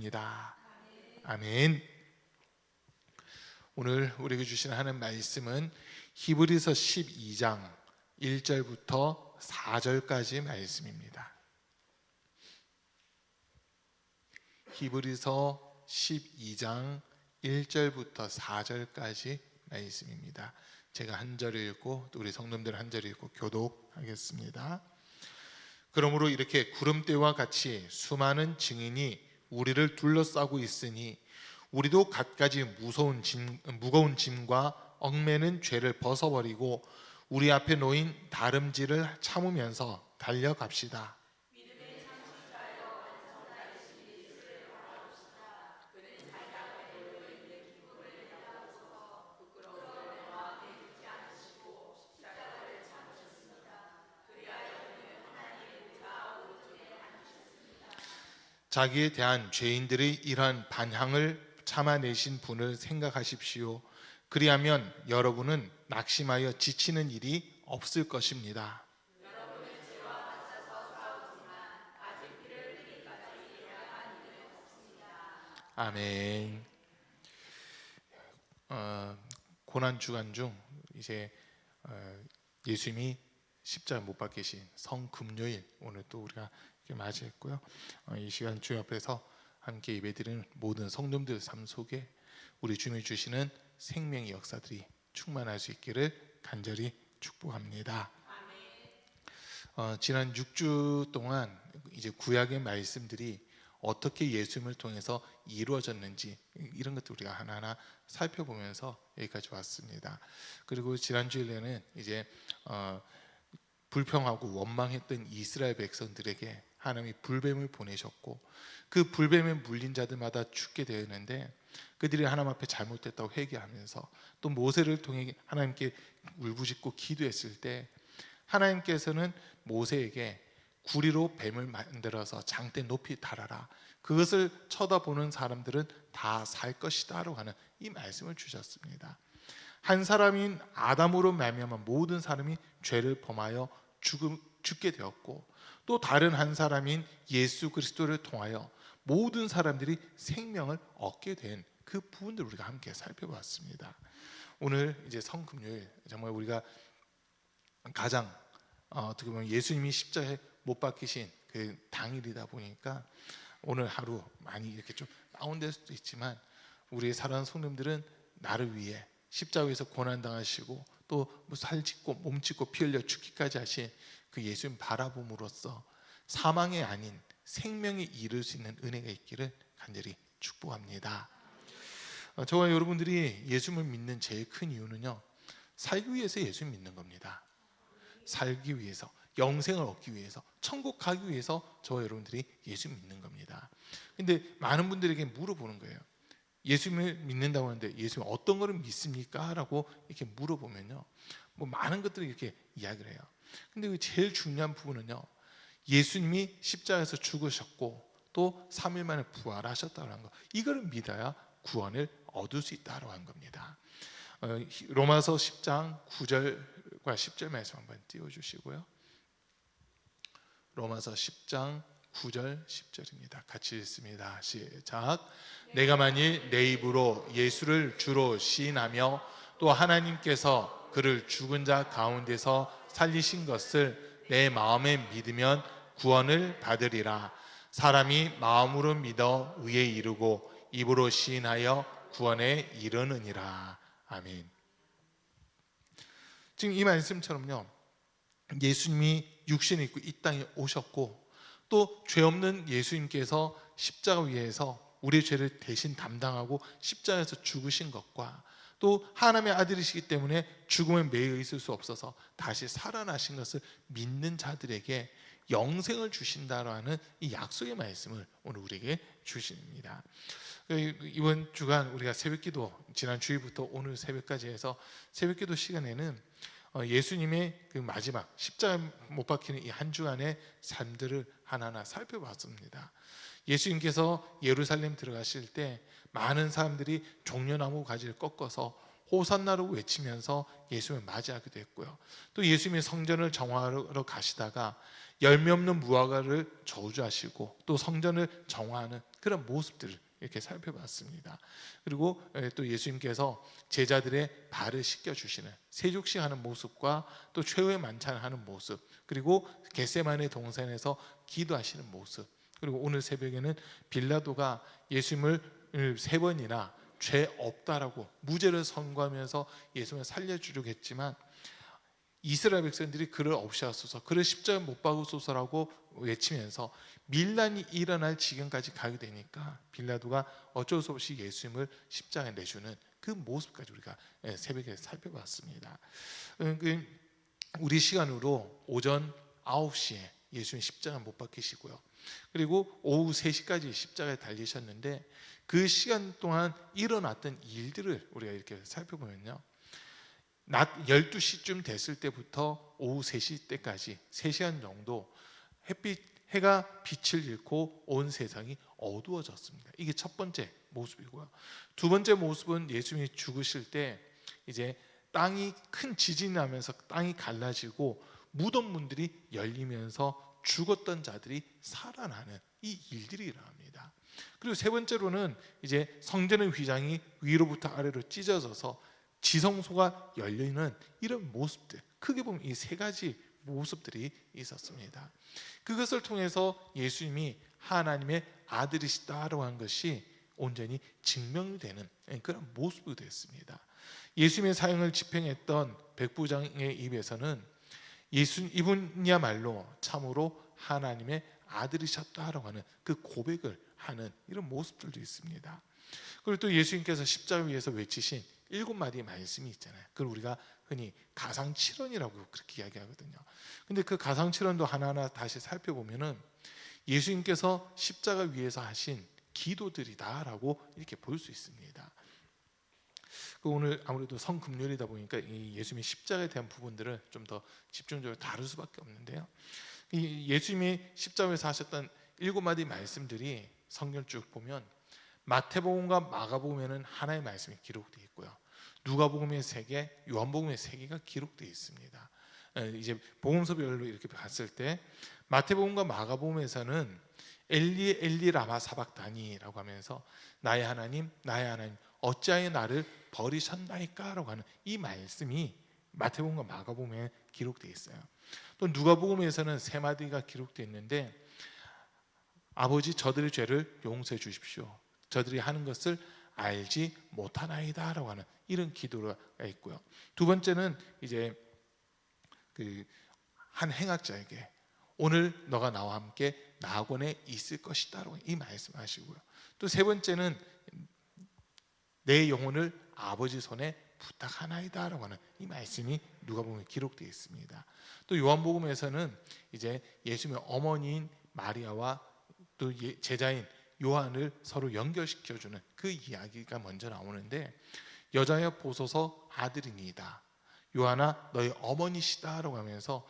믿습니다. 아멘. 오늘 우리에게 주시는 하나님 말씀은 히브리서 12장 1절부터 4절까지 말씀입니다. 히브리서 12장 1절부터 4절까지 말씀입니다. 제가 한 절 읽고 또 우리 성도님들 한 절 읽고 교독하겠습니다. 그러므로 이렇게 구름대와 같이 수많은 증인이 우리를 둘러싸고 있으니 우리도 갖가지 무거운 짐과 얽매는 죄를 벗어버리고 우리 앞에 놓인 다름질을 참으면서 달려갑시다. 자기에 대한 죄인들의 이러한 반항을 참아내신 분을 생각하십시오. 그리하면 여러분은 낙심하여 지치는 일이 없을 것입니다. 아멘. 고난 주간 중 이제 예수님이 십자가 못 박히신 성금요일, 오늘 또 우리가 맞이했고요. 이 시간 주님 앞에서 함께 예배드리는 모든 성도님들 삶 속에 우리 주님이 주시는 생명의 역사들이 충만할 수 있기를 간절히 축복합니다. 지난 6주 동안 이제 구약의 말씀들이 어떻게 예수님을 통해서 이루어졌는지 이런 것들 우리가 하나하나 살펴보면서 여기까지 왔습니다. 그리고 지난주일에는 이제 불평하고 원망했던 이스라엘 백성들에게 하나님이 불뱀을 보내셨고 그 불뱀에 물린 자들마다 죽게 되었는데 그들이 하나님 앞에 잘못됐다고 회개하면서 또 모세를 통해 하나님께 울부짖고 기도했을 때 하나님께서는 모세에게 구리로 뱀을 만들어서 장대 높이 달아라, 그것을 쳐다보는 사람들은 다 살 것이다 라고 하는 이 말씀을 주셨습니다. 한 사람인 아담으로 말미암아 모든 사람이 죄를 범하여 죽게 되었고 또 다른 한 사람인 예수 그리스도를 통하여 모든 사람들이 생명을 얻게 된 그 부분들 우리가 함께 살펴봤습니다. 오늘 이제 성금요일, 정말 우리가 가장 어떻게 보면 예수님이 십자가에 못 박히신 그 당일이다 보니까 오늘 하루 많이 이렇게 좀 다운될 수도 있지만 우리의 사랑하는 성도님들은 나를 위해 십자가에서 고난당하시고 또 살 찢고 몸 찢고 피 흘려 죽기까지 하신 그 예수님 바라봄으로써 사망이 아닌 생명에 이를 수 있는 은혜가 있기를 간절히 축복합니다. 저와 여러분들이 예수님을 믿는 제일 큰 이유는요, 살기 위해서 예수님 믿는 겁니다. 살기 위해서, 영생을 얻기 위해서, 천국 가기 위해서 저와 여러분들이 예수 믿는 겁니다. 근데 많은 분들에게 물어보는 거예요. 예수님을 믿는다고 하는데 예수님 어떤 거를 믿습니까? 라고 이렇게 물어보면요, 뭐 많은 것들을 이렇게 이야기를 해요. 근데 제일 중요한 부분은요, 예수님이 십자가에서 죽으셨고 또 3일 만에 부활하셨다고 하는 거, 이걸 믿어야 구원을 얻을 수 있다고 하는 겁니다. 로마서 10장 9절과 10절 말씀 한번 띄워주시고요. 로마서 10장 9절 10절입니다. 같이 읽습니다. 시작. 내가 만일 내 입으로 예수를 주로 시인하며 또 하나님께서 그를 죽은 자 가운데서 살리신 것을 내 마음에 믿으면 구원을 받으리라. 사람이 마음으로 믿어 의에 이르고 입으로 시인하여 구원에 이르느니라. 아멘. 지금 이 말씀처럼요, 예수님이 육신을 입고 이 땅에 오셨고 또 죄 없는 예수님께서 십자가 위에서 우리의 죄를 대신 담당하고 십자가에서 죽으신 것과 또 하나님의 아들이시기 때문에 죽음에 매여 있을 수 없어서 다시 살아나신 것을 믿는 자들에게 영생을 주신다라는 이 약속의 말씀을 오늘 우리에게 주십니다. 이번 주간 우리가 새벽기도, 지난 주일부터 오늘 새벽까지 해서 새벽기도 시간에는 예수님의 그 마지막 십자가 못 박히는 이 한 주간의 삶들을 하나하나 살펴봤습니다. 예수님께서 예루살렘 들어가실 때 많은 사람들이 종려나무 가지를 꺾어서 호산나로 외치면서 예수님을 맞이하기도 했고요. 또 예수님이 성전을 정화하러 가시다가 열매 없는 무화과를 저주하시고 또 성전을 정화하는 그런 모습들을 이렇게 살펴봤습니다. 그리고 또 예수님께서 제자들의 발을 씻겨주시는 세족식 하는 모습과 또 최후의 만찬하는 모습, 그리고 겟세마네 동산에서 기도하시는 모습, 그리고 오늘 새벽에는 빌라도가 예수님을 3번이나 죄 없다라고 무죄를 선고하면서 예수님을 살려주려고 했지만 이스라엘 백성들이 그를 없이 하소서, 그를 십자가에 못 박으소서라고 외치면서 밀란이 일어날 지경까지 가게 되니까 빌라도가 어쩔 수 없이 예수님을 십자가에 내주는 그 모습까지 우리가 새벽에 살펴봤습니다. 우리 시간으로 오전 9시에 예수님 십자가 못 박히시고요, 그리고 오후 3시까지 십자가에 달리셨는데 그 시간 동안 일어났던 일들을 우리가 이렇게 살펴보면요, 낮 12시쯤 됐을 때부터 오후 3시 때까지 3시간 정도 해가 빛을 잃고 온 세상이 어두워졌습니다. 이게 첫 번째 모습이고요. 두 번째 모습은 예수님이 죽으실 때 이제 땅이 큰 지진이 나면서 땅이 갈라지고 무덤문들이 열리면서 죽었던 자들이 살아나는 이 일들이 일어납니다. 그리고 세 번째로는 이제 성전의 휘장이 위로부터 아래로 찢어져서 지성소가 열리는 이런 모습들, 크게 보면 이 3가지 모습들이 있었습니다. 그것을 통해서 예수님이 하나님의 아들이시다라고 한 것이 온전히 증명되는 그런 모습이 됐습니다. 예수님의 사형을 집행했던 백부장의 입에서는 이분이야말로 참으로 하나님의 아들이셨다라고 하는 그 고백을 하는 이런 모습들도 있습니다. 그리고 또 예수님께서 십자가 위에서 외치신 7마디의 말씀이 있잖아요. 그걸 우리가 흔히 가상칠언이라고 그렇게 이야기하거든요. 근데 그 가상칠언도 하나하나 다시 살펴보면은 예수님께서 십자가 위에서 하신 기도들이다라고 이렇게 볼 수 있습니다. 오늘 아무래도 성금요일이다 보니까 이 예수님의 십자가에 대한 부분들을 좀 더 집중적으로 다룰 수밖에 없는데요. 이 예수님이 십자가에서 하셨던 7마디 말씀들이 성경 쭉 보면 마태복음과 마가복음에는 하나의 말씀이 기록되어 있고요, 누가복음의 3개, 요한복음의 3개가 기록되어 있습니다. 이제 복음서별로 이렇게 봤을 때 마태복음과 마가복음에서는 엘리 엘리 라마 사박다니라고 하면서 나의 하나님 어찌하여 나를 버리셨나이까 라고 하는 이 말씀이 마태복음과 마가복음에 기록되어 있어요. 또 누가복음에서는 3마디가 기록되어 있는데 아버지 저들의 죄를 용서해 주십시오, 저들이 하는 것을 알지 못하나이다 라고 하는 이런 기도가 있고요. 두 번째는 이제 그 한 행악자에게 오늘 너가 나와 함께 낙원에 있을 것이다 라고 이 말씀하시고요. 또 세 번째는 내 영혼을 아버지 손에 부탁하나이다 라고 하는 이 말씀이 누가복음에 기록되어 있습니다. 또 요한복음에서는 이제 예수님의 어머니인 마리아와 또 제자인 요한을 서로 연결시켜주는 그 이야기가 먼저 나오는데 여자여 보소서 아들이니이다, 요한아 너희 어머니시다라고 하면서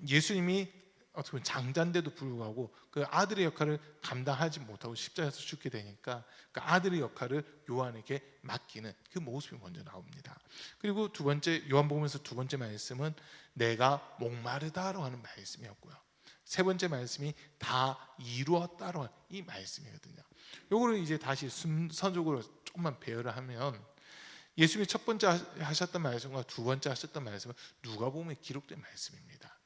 예수님이 어떻게 보면 장자인데도 불구하고 그 아들의 역할을 감당하지 못하고 십자가에서 죽게 되니까 그 아들의 역할을 요한에게 맡기는 그 모습이 먼저 나옵니다. 그리고 두 번째 요한복음에서 두 번째 말씀은 내가 목마르다라고 하는 말씀이었고요, 세 번째 말씀이 다 이루었다로 하는 이 말씀이거든요. 요거를 이제 다시 순서적으로 조금만 배열을 하면 예수님이 첫 번째 하셨던 말씀과 두 번째 하셨던 말씀은 누가복음에 기록된 말씀입니다.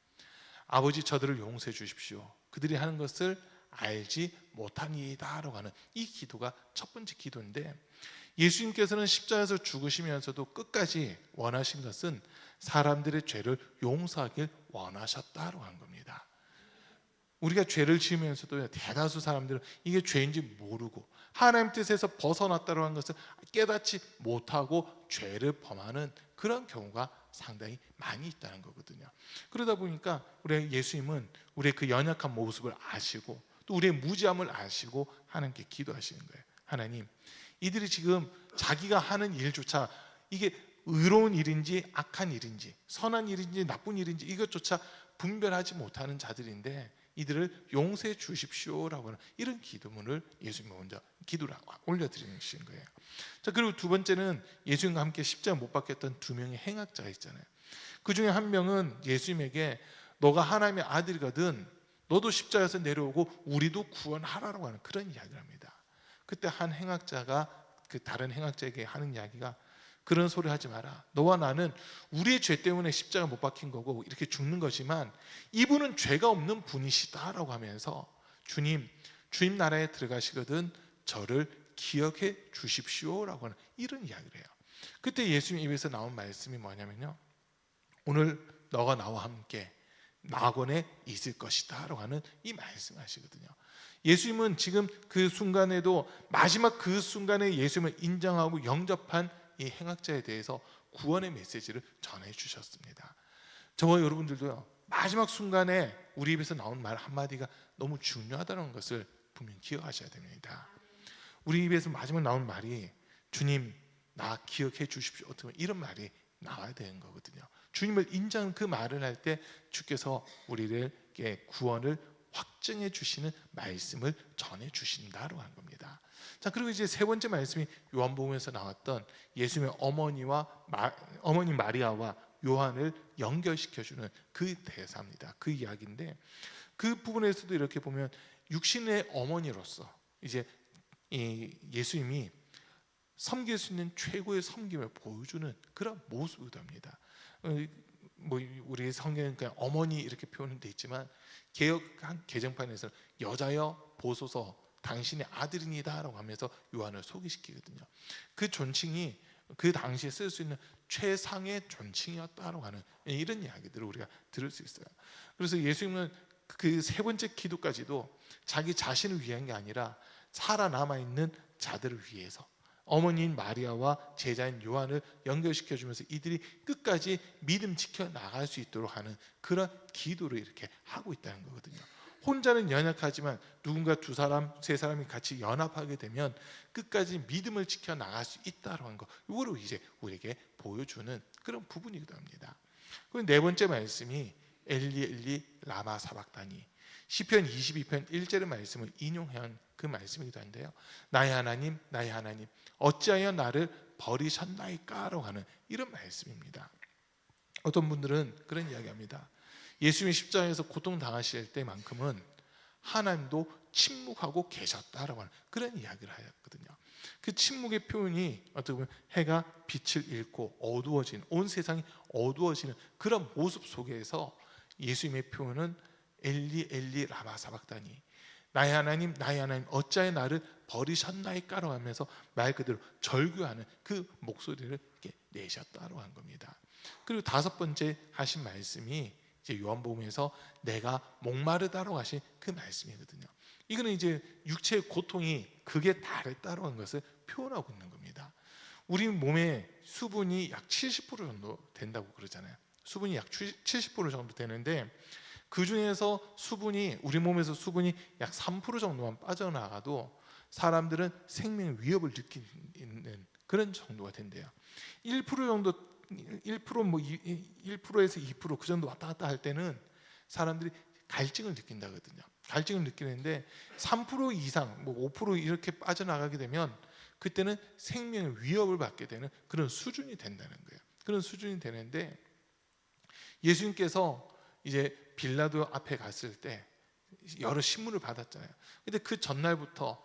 아버지 저들을 용서해 주십시오, 그들이 하는 것을 알지 못하니이다라고 하는 이 기도가 첫 번째 기도인데, 예수님께서는 십자가에서 죽으시면서도 끝까지 원하신 것은 사람들의 죄를 용서하길 원하셨다라고 한 겁니다. 우리가 죄를 지으면서도 대다수 사람들은 이게 죄인지 모르고 하나님 뜻에서 벗어났다고 하는 것을 깨닫지 못하고 죄를 범하는 그런 경우가 상당히 많이 있다는 거거든요. 그러다 보니까 우리 예수님은 우리의 그 연약한 모습을 아시고 또 우리의 무지함을 아시고 하나님께 기도하시는 거예요. 하나님, 이들이 지금 자기가 하는 일조차 이게 의로운 일인지 악한 일인지 선한 일인지 나쁜 일인지 이것조차 분별하지 못하는 자들인데 이들을 용서해 주십시오라고 하는 이런 기도문을 예수님이 먼저 기도를 올려드리는 거예요. 자, 그리고 두 번째는 예수님과 함께 십자가 못 박혔던 2명의 행악자가 있잖아요. 그 중에 한 명은 예수님에게 너가 하나님의 아들이거든 너도 십자가에서 내려오고 우리도 구원하라고 하는 그런 이야기를 합니다. 그때 한 행악자가 그 다른 행악자에게 하는 이야기가, 그런 소리 하지 마라. 너와 나는 우리의 죄 때문에 십자가 못 박힌 거고 이렇게 죽는 거지만 이분은 죄가 없는 분이시다라고 하면서 주님 나라에 들어가시거든 저를 기억해 주십시오라고 하는 이런 이야기를 해요. 그때 예수님 입에서 나온 말씀이 뭐냐면요, 오늘 너가 나와 함께 낙원에 있을 것이다 라고 하는 이 말씀을 하시거든요. 예수님은 지금 그 순간에도, 마지막 그 순간에 예수님을 인정하고 영접한 이 행악자에 대해서 구원의 메시지를 전해 주셨습니다. 저와 여러분들도요, 마지막 순간에 우리 입에서 나온 말 한마디가 너무 중요하다는 것을 분명히 기억하셔야 됩니다. 우리 입에서 마지막 나온 말이 주님 나 기억해 주십시오, 어떻게 이런 말이 나와야 되는 거거든요. 주님을 인정하는 그 말을 할 때 주께서 우리에게 구원을 확증해 주시는 말씀을 전해 주신다고 한 겁니다. 자, 그리고 이제 세 번째 말씀이 요한복음에서 나왔던 예수님의 어머니 마리아와 요한을 연결시켜 주는 그 대사입니다. 그 이야기인데, 그 부분에서도 이렇게 보면 육신의 어머니로서 이제 예수님이 섬길 수 있는 최고의 섬김을 보여주는 그런 모습이 됩니다. 뭐 우리 성경은 그냥 어머니 이렇게 표현돼 있지만 개역한 개정판에서 여자여 보소서 당신의 아들이니다라고 하면서 요한을 소개시키거든요. 그 존칭이 그 당시에 쓸 수 있는 최상의 존칭이었다라고 하는 이런 이야기들을 우리가 들을 수 있어요. 그래서 예수님은 그 세 번째 기도까지도 자기 자신을 위한 게 아니라 살아남아 있는 자들을 위해서 어머니인 마리아와 제자인 요한을 연결시켜주면서 이들이 끝까지 믿음 지켜 나갈 수 있도록 하는 그런 기도를 이렇게 하고 있다는 거거든요. 혼자는 연약하지만 누군가 두 사람, 세 사람이 같이 연합하게 되면 끝까지 믿음을 지켜 나갈 수 있다고 하는 거, 이거를 이제 우리에게 보여주는 그런 부분이기도 합니다. 그리고 네 번째 말씀이 엘리 엘리 라마 사박다니, 시편 22편 1절의 말씀을 인용한 그 말씀이기도 한데요, 나의 하나님 어찌하여 나를 버리셨나이까라고 하는 이런 말씀입니다. 어떤 분들은 그런 이야기합니다. 예수님이 십자가에서 고통당하실 때만큼은 하나님도 침묵하고 계셨다라고 하는 그런 이야기를 하였거든요. 그 침묵의 표현이 어떻게 보면 해가 빛을 잃고 어두워지는, 온 세상이 어두워지는 그런 모습 속에서 예수님의 표현은 엘리 엘리 라마 사박다니, 나의 하나님 어찌하여 나를 버리셨나이까라고 하면서 말 그대로 절규하는 그 목소리를 이렇게 내셨다고 한 겁니다. 그리고 다섯 번째 하신 말씀이 이제 요한복음에서 내가 목마르다라고 하신 그 말씀이거든요. 이거는 이제 육체의 고통이 극에 달했다고 한 것을 표현하고 있는 겁니다. 우리 몸에 수분이 약 70% 정도 된다고 그러잖아요. 수분이 약 70% 정도 되는데 그 중에서 우리 몸에서 수분이 약 3% 정도만 빠져나가도 사람들은 생명 위협을 느끼는 그런 정도가 된대요. 1% 정도, 1%에서 2% 그 정도 왔다 갔다 할 때는 사람들이 갈증을 느낀다거든요. 갈증을 느끼는데 3% 이상, 5% 이렇게 빠져나가게 되면 그때는 생명의 위협을 받게 되는 그런 수준이 된다는 거예요. 그런 수준이 되는데, 예수님께서 이제 빌라도 앞에 갔을 때 여러 신문을 받았잖아요. 근데 그 전날부터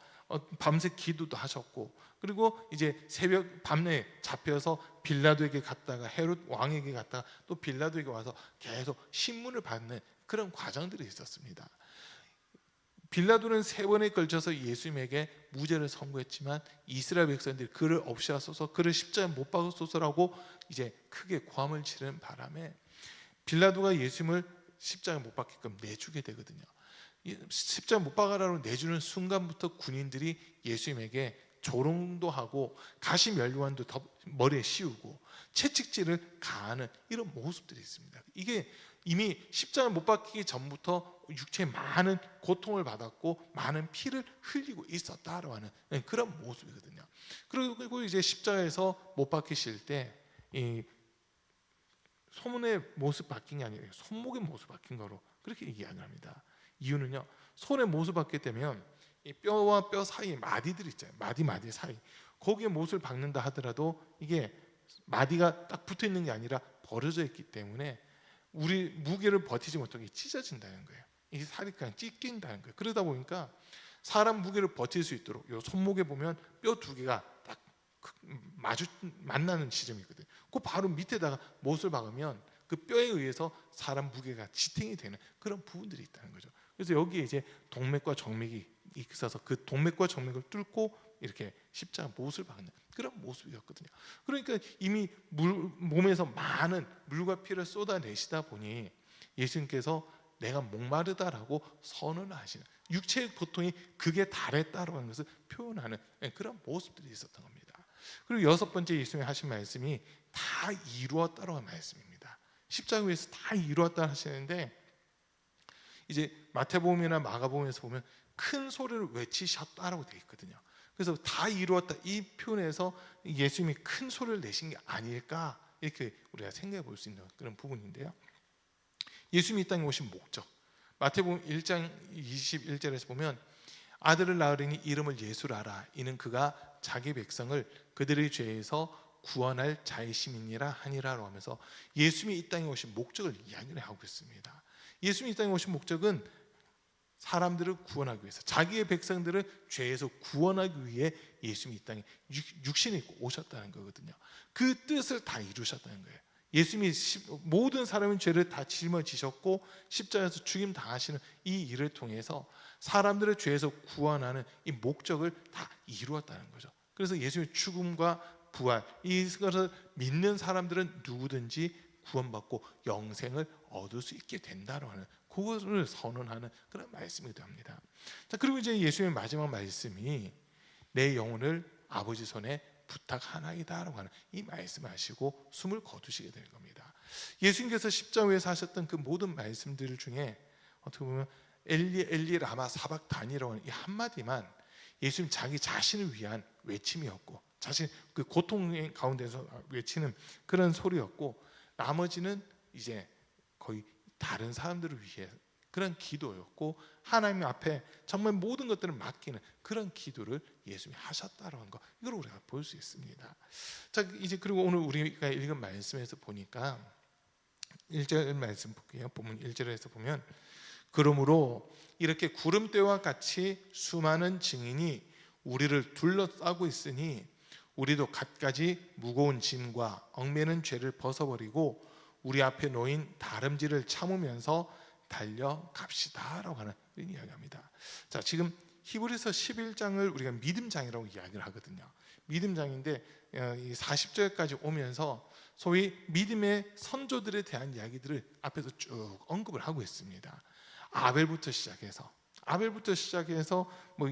밤새 기도도 하셨고, 그리고 이제 새벽 밤에 잡혀서 빌라도에게 갔다가 헤롯 왕에게 갔다가 또 빌라도에게 와서 계속 신문을 받는 그런 과정들이 있었습니다. 빌라도는 3번에 걸쳐서 예수님에게 무죄를 선고했지만 이스라엘 백성들이 그를 없애소서, 그를 십자가에 못 박으소서라고 이제 크게 고함을 지르는 바람에 빌라도가 예수님을 십자가에 못 박게끔 내주게 되거든요. 십자가 못 박아라고 내주는 순간부터 군인들이 예수님에게 조롱도 하고 가시 면류관도 머리에 씌우고 채찍질을 가하는 이런 모습들이 있습니다. 이게 이미 십자가 못 박히기 전부터 육체에 많은 고통을 받았고 많은 피를 흘리고 있었다라고 하는 그런 모습이거든요. 그리고 이제 십자가에서 못 박히실 때 이 손의 모습 바뀐 게 아니라 손목의 모습 바뀐 거로 그렇게 이야기합니다. 이유는요, 손의 모습 바뀌게 되면 이 뼈와 뼈 사이에 마디들 있잖아요. 마디 사이, 거기에 못을 박는다 하더라도 이게 마디가 딱 붙어 있는 게 아니라 벌어져 있기 때문에 우리 무게를 버티지 못하게 찢어진다는 거예요. 이 살이 그냥 찢긴다는 거예요. 그러다 보니까 사람 무게를 버틸 수 있도록 요 손목에 보면 뼈 두 개가 딱 만나는 지점이 있거든요. 그 바로 밑에다가 못을 박으면 그 뼈에 의해서 사람 무게가 지탱이 되는 그런 부분들이 있다는 거죠. 그래서 여기에 이제 동맥과 정맥이 있어서 그 동맥과 정맥을 뚫고 이렇게 십자가 못을 박는 그런 모습이었거든요. 그러니까 이미 몸에서 많은 물과 피를 쏟아내시다 보니 예수님께서 내가 목마르다라고 선언하시는 육체의 고통이 극에 달했다라고 하는 것을 표현하는 그런 모습들이 있었던 겁니다. 그리고 여섯 번째 예수님이 하신 말씀이 다 이루었다라고 하는 말씀입니다. 십자가 위에서 다 이루었다 하시는데 이제 마태복음이나 마가복음에서 보면 큰 소리를 외치셨다라고 되어 있거든요. 그래서 다 이루었다 이 표현에서 예수님이 큰 소리를 내신 게 아닐까 이렇게 우리가 생각해 볼 수 있는 그런 부분인데요. 예수님이 이 땅에 오신 목적 마태복음 1장 21절에서 보면 아들을 낳으리니 이름을 예수라라 이는 그가 자기 백성을 그들의 죄에서 구원할 자이심이니라 하니라라고 하면서 예수님이 이 땅에 오신 목적을 이야기를 하고 있습니다. 예수님이 이 땅에 오신 목적은 사람들을 구원하기 위해서 자기의 백성들을 죄에서 구원하기 위해 예수님이 이 땅에 육신을 입고 오셨다는 거거든요. 그 뜻을 다 이루셨다는 거예요. 예수님이 모든 사람의 죄를 다 짊어지셨고 십자가에서 죽임 당하시는 이 일을 통해서 사람들의 죄에서 구원하는 이 목적을 다 이루었다는 거죠. 그래서 예수님의 죽음과 부활 이것을 믿는 사람들은 누구든지 구원받고 영생을 얻을 수 있게 된다고 하는 그것을 선언하는 그런 말씀이기도 합니다. 자, 그리고 이제 예수님의 마지막 말씀이 내 영혼을 아버지 손에 부탁하나이다라고 하는 이 말씀하시고 숨을 거두시게 되는 겁니다. 예수님께서 십자가에서 하셨던 그 모든 말씀들 중에 어떻게 보면 엘리 엘리 라마 사박다니라고 하는 이 한마디만 예수님 자기 자신을 위한 외침이었고 자신 그 고통 가운데서 외치는 그런 소리였고 나머지는 이제 거의 다른 사람들을 위해 그런 기도였고 하나님 앞에 정말 모든 것들을 맡기는 그런 기도를 예수님이 하셨다라는 거 이걸 우리가 볼 수 있습니다. 자 이제 그리고 오늘 우리가 읽은 말씀에서 보니까 1절 말씀 볼게요. 본문 1절에서 보면 그러므로 이렇게 구름대와 같이 수많은 증인이 우리를 둘러싸고 있으니 우리도 갖가지 무거운 짐과 얽매는 죄를 벗어버리고 우리 앞에 놓인 다름질을 참으면서 달려갑시다라고 하는 이런 이야기합니다. 자, 지금 히브리서 11장을 우리가 믿음장이라고 이야기를 하거든요. 믿음장인데 40절까지 오면서 소위 믿음의 선조들에 대한 이야기들을 앞에서 쭉 언급을 하고 있습니다. 아벨부터 시작해서 뭐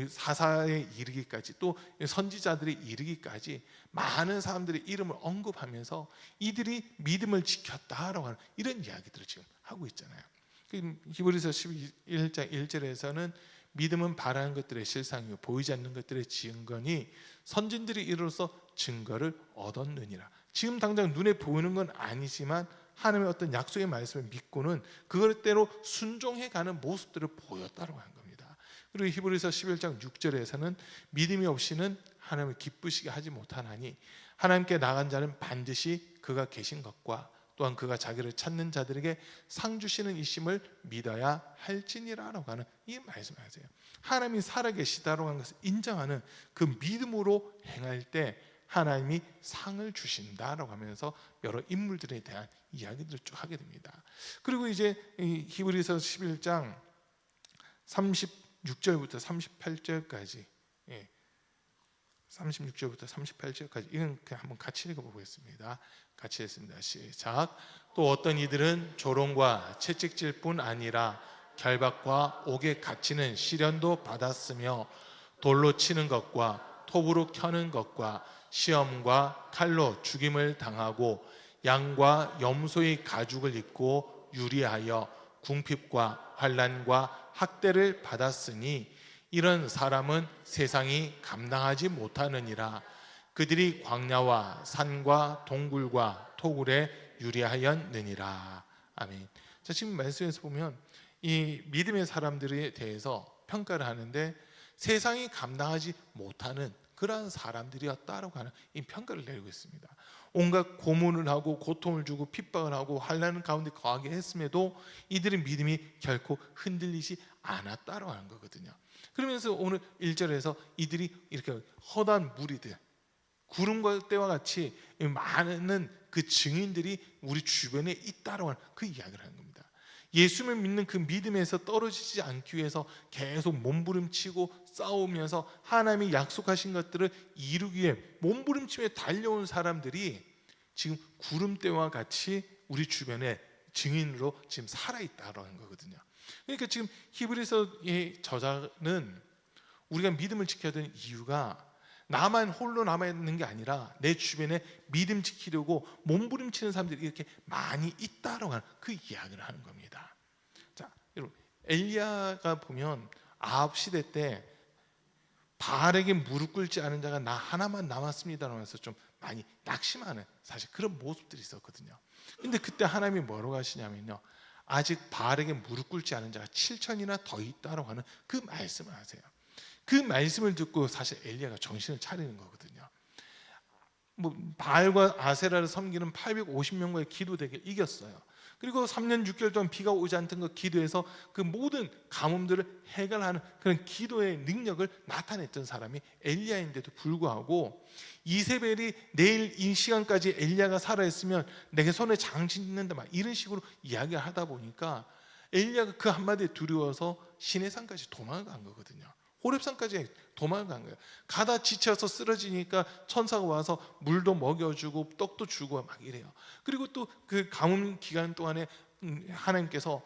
사사에 이르기까지 또 선지자들에 이르기까지 많은 사람들의 이름을 언급하면서 이들이 믿음을 지켰다라고 하는 이런 이야기들을 지금 하고 있잖아요. 히브리서 11장 1절에서는 믿음은 바라는 것들의 실상이요 보이지 않는 것들의 증거니 선진들이 이로써 증거를 얻었느니라. 지금 당장 눈에 보이는 건 아니지만 하나님의 어떤 약속의 말씀을 믿고는 그것대로 순종해가는 모습들을 보였다고 하는 겁니다. 그리고 히브리서 11장 6절에서는 믿음이 없이는 하나님을 기쁘시게 하지 못하나니 하나님께 나간 자는 반드시 그가 계신 것과 또한 그가 자기를 찾는 자들에게 상 주시는 이심을 믿어야 할지니라라고 하는 이 말씀을 하세요. 하나님이 살아계시다라고 하는 것을 인정하는 그 믿음으로 행할 때 하나님이 상을 주신다라고 하면서 여러 인물들에 대한 이야기들을 쭉 하게 됩니다. 그리고 이제 히브리서 11장 36절부터 38절까지 36절부터 38절까지 이건 그냥 한번 같이 읽어보겠습니다. 같이 했습니다. 시작. 또 어떤 이들은 조롱과 채찍질 뿐 아니라 결박과 옥에 갇히는 시련도 받았으며 돌로 치는 것과 톱으로 켜는 것과 시험과 칼로 죽임을 당하고 양과 염소의 가죽을 입고 유리하여 궁핍과 환난과 학대를 받았으니 이런 사람은 세상이 감당하지 못하느니라. 그들이 광야와 산과 동굴과 토굴에 유리하였느니라. 아멘. 자, 지금 말씀에서 보면 이 믿음의 사람들에 대해서 평가를 하는데 세상이 감당하지 못하는 그러한 사람들이었다라고 하는 이 평가를 내리고 있습니다. 온갖 고문을 하고 고통을 주고 핍박을 하고 환난 가운데 거하게 했음에도 이들의 믿음이 결코 흔들리지 않았다라고 하는 거거든요. 그러면서 오늘 1절에서 이들이 이렇게 허다한 무리들, 구름과 때와 같이 많은 그 증인들이 우리 주변에 있다라고 하는 그 이야기를 하는 겁니다. 예수를 믿는 그 믿음에서 떨어지지 않기 위해서 계속 몸부림치고 싸우면서 하나님이 약속하신 것들을 이루기 위해 몸부림치며 달려온 사람들이 지금 구름대와 같이 우리 주변에 증인으로 지금 살아있다라는 거거든요. 그러니까 지금 히브리서의 저자는 우리가 믿음을 지켜야 되는 이유가 나만 홀로 남아있는 게 아니라 내 주변에 믿음 지키려고 몸부림치는 사람들이 이렇게 많이 있다라고 하는 그 이야기를 하는 겁니다. 자, 여러분, 엘리야가 보면 아합 시대 때 바알에게 무릎 꿇지 않은 자가 나 하나만 남았습니다 하면서 좀 많이 낙심하는 사실 그런 모습들이 있었거든요. 근데 그때 하나님이 뭐라고 하시냐면요, 아직 바알에게 무릎 꿇지 않은 자가 7천이나 더 있다라고 하는 그 말씀을 하세요. 그 말씀을 듣고 사실 엘리야가 정신을 차리는 거거든요. 뭐 바알과 아세라를 섬기는 850명과의 기도 대결 이겼어요. 그리고 3년 6개월 동안 비가 오지 않던 그 기도에서 그 모든 가뭄들을 해결하는 그런 기도의 능력을 나타냈던 사람이 엘리야인데도 불구하고 이세벨이 내일 이 시간까지 엘리야가 살아있으면 내게 손에 장 짓는다 막 이런 식으로 이야기를 하다 보니까 엘리야가 그 한마디에 두려워서 시내산까지 도망간 거거든요. 호렙산까지 도망간 거예요. 가다 지쳐서 쓰러지니까 천사가 와서 물도 먹여주고 떡도 주고 막 이래요. 그리고 또 그 가뭄 기간 동안에 하나님께서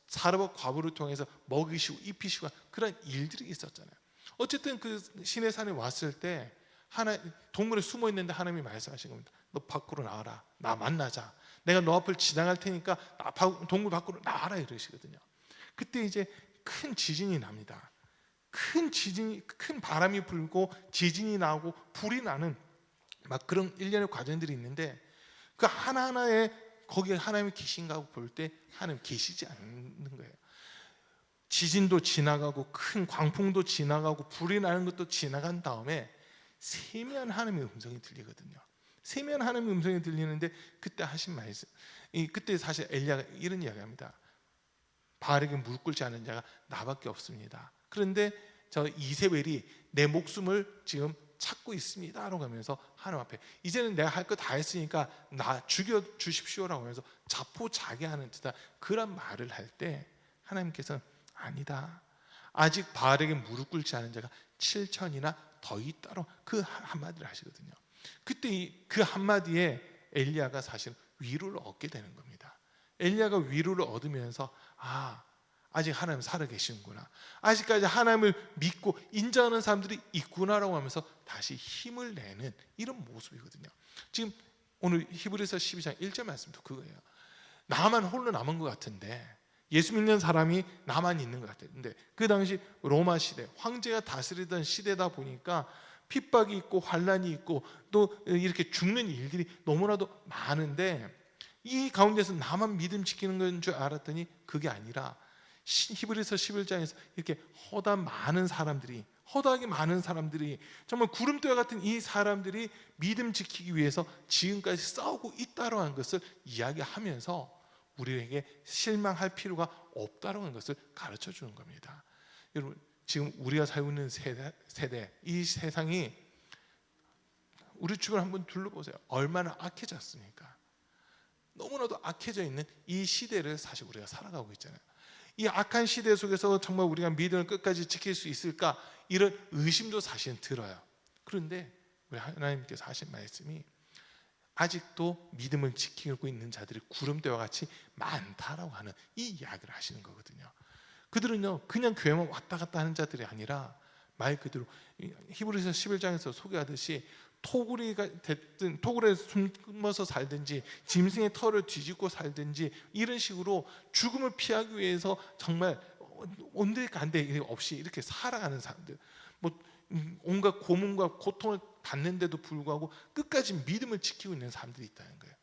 사르밧 과부를 통해서 먹이시고 입히시고 그런 일들이 있었잖아요. 어쨌든 그 시내산에 왔을 때 하나 동굴에 숨어 있는데 하나님이 말씀하신 겁니다. 너 밖으로 나와라. 나 만나자. 내가 너 앞을 지나갈 테니까 동굴 밖으로 나와라 이러시거든요. 그때 이제 큰 지진이 납니다. 큰 바람이 불고 지진이 나고 불이 나는 막 그런 일련의 과정들이 있는데 그 하나하나에 거기에 하나님이 계신가 하고 볼 때 하나님 계시지 않는 거예요. 지진도 지나가고 큰 광풍도 지나가고 불이 나는 것도 지나간 다음에 세미한 하나님의 음성이 들리거든요. 세미한 하나님의 음성이 들리는데 그때 하신 말씀, 그때 사실 엘리야가 이런 이야기합니다. 바알에게 무릎 꿇지 않은 자가 나밖에 없습니다. 그런데 저 이세벨이 내 목숨을 지금 찾고 있습니다라고 하면서 하나님 앞에 이제는 내가 할 거 다 했으니까 나 죽여 주십시오라고 하면서 자포자기하는 듯한 그런 말을 할 때 하나님께서는 아니다. 아직 바알에게 무릎 꿇지 않은 자가 7천이나 더 있다로 그 한마디를 하시거든요. 그때 그 한마디에 엘리야가 사실 위로를 얻게 되는 겁니다. 엘리야가 위로를 얻으면서 아직 하나님 살아계시는구나, 아직까지 하나님을 믿고 인정하는 사람들이 있구나라고 하면서 다시 힘을 내는 이런 모습이거든요. 지금 오늘 히브리서 12장 1절 말씀도 그거예요. 나만 홀로 남은 것 같은데, 예수 믿는 사람이 나만 있는 것 같은데, 그 당시 로마 시대 황제가 다스리던 시대다 보니까 핍박이 있고 환란이 있고 또 이렇게 죽는 일들이 너무나도 많은데 이 가운데서 나만 믿음 지키는 건 줄 알았더니 그게 아니라 히브리서 11장에서 이렇게 허다하게 많은 사람들이 정말 구름대와 같은 이 사람들이 믿음 지키기 위해서 지금까지 싸우고 있다고 하는 것을 이야기하면서 우리에게 실망할 필요가 없다고 하는 것을 가르쳐 주는 겁니다. 여러분, 지금 우리가 살고 있는 세대, 이 세상이 우리 주변 한번 둘러보세요. 얼마나 악해졌습니까? 너무나도 악해져 있는 이 시대를 사실 우리가 살아가고 있잖아요. 이 악한 시대 속에서 정말 우리가 믿음을 끝까지 지킬 수 있을까, 이런 의심도 사실은 들어요. 그런데 우리 하나님께서 하신 말씀이 아직도 믿음을 지키고 있는 자들이 구름대와 같이 많다라고 하는 이 이야기를 하시는 거거든요. 그들은요 그냥 교회만 왔다 갔다 하는 자들이 아니라 말 그대로 히브리서 11장에서 소개하듯이 토굴이가 됐든 토굴에 숨어서 살든지 짐승의 털을 뒤집고 살든지 이런 식으로 죽음을 피하기 위해서 정말 온데간데 없이 이렇게 살아가는 사람들, 뭐 온갖 고문과 고통을 받는데도 불구하고 끝까지 믿음을 지키고 있는 사람들이 있다는 거예요.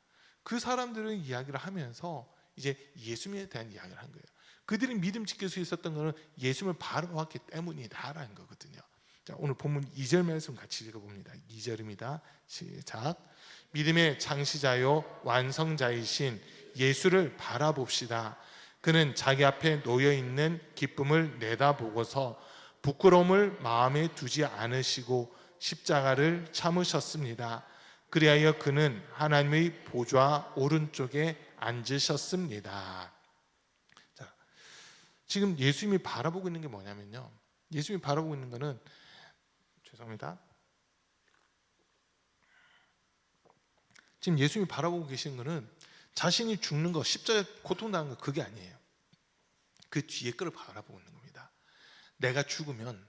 그 사람들은 이야기를 하면서 이제 예수님에 대한 이야기를 한 거예요. 그들이 믿음 지킬 수 있었던 것은 예수님을 바라봤기 때문이다라는 거거든요. 자, 오늘 본문 2절 말씀 같이 읽어봅니다. 2절입니다. 시작. 믿음의 창시자요 완성자이신 예수를 바라봅시다. 그는 자기 앞에 놓여있는 기쁨을 내다보고서 부끄러움을 마음에 두지 않으시고 십자가를 참으셨습니다. 그리하여 그는 하나님의 보좌 오른쪽에 앉으셨습니다. 자, 지금 예수님이 바라보고 있는 게 뭐냐면요, 예수님이 바라보고 있는 거는, 죄송합니다, 지금 예수님이 바라보고 계시는 거는 자신이 죽는 거, 십자가에 고통당하는 거, 그게 아니에요. 그 뒤에 거를 바라보고 있는 겁니다. 내가 죽으면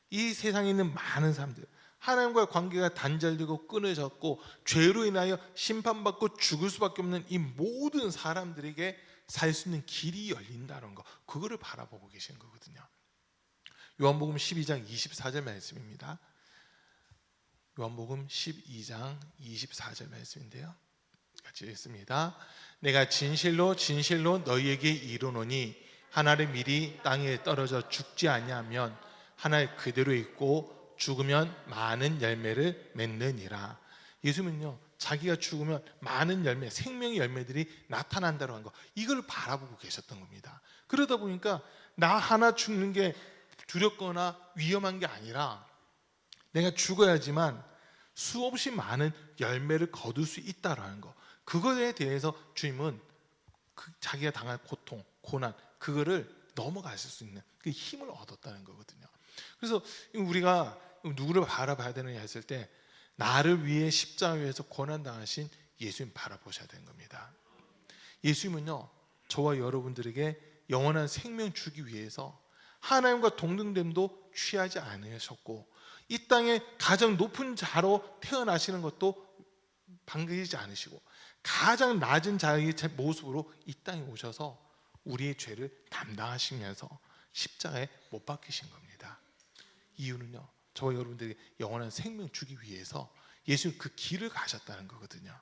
이 세상에 있는 많은 사람들, 하나님과의 관계가 단절되고 끊어졌고 죄로 인하여 심판받고 죽을 수밖에 없는 이 모든 사람들에게 살 수 있는 길이 열린다는 거, 그거를 바라보고 계시는 거거든요. 요한복음 12장 24절 말씀입니다. 요한복음 12장 24절 말씀인데요, 같이 읽습니다. 내가 진실로 진실로 너희에게 이르노니 하나의 밀이 땅에 떨어져 죽지 아니하면 하나에 그대로 있고 죽으면 많은 열매를 맺느니라. 예수님은요, 자기가 죽으면 많은 열매, 생명의 열매들이 나타난다고 한 거, 이걸 바라보고 계셨던 겁니다. 그러다 보니까 나 하나 죽는 게 두렵거나 위험한 게 아니라 내가 죽어야지만 수없이 많은 열매를 거둘 수 있다라는 거, 그거에 대해서 주님은 자기가 당할 고통, 고난, 그거를 넘어가실 수 있는 그 힘을 얻었다는 거거든요. 그래서 우리가 누구를 바라봐야 되느냐 했을 때, 나를 위해 십자가에서 고난당하신 예수님 바라보셔야 되는 겁니다. 예수님은요, 저와 여러분들에게 영원한 생명 주기 위해서 하나님과 동등됨도 취하지 않으셨고, 이 땅에 가장 높은 자로 태어나시는 것도 반기지 않으시고, 가장 낮은 자의 모습으로 이 땅에 오셔서 우리의 죄를 담당하시면서 십자가에 못 박히신 겁니다. 이유는요, 저와 여러분들에게 영원한 생명 주기 위해서 예수님 그 길을 가셨다는 거거든요.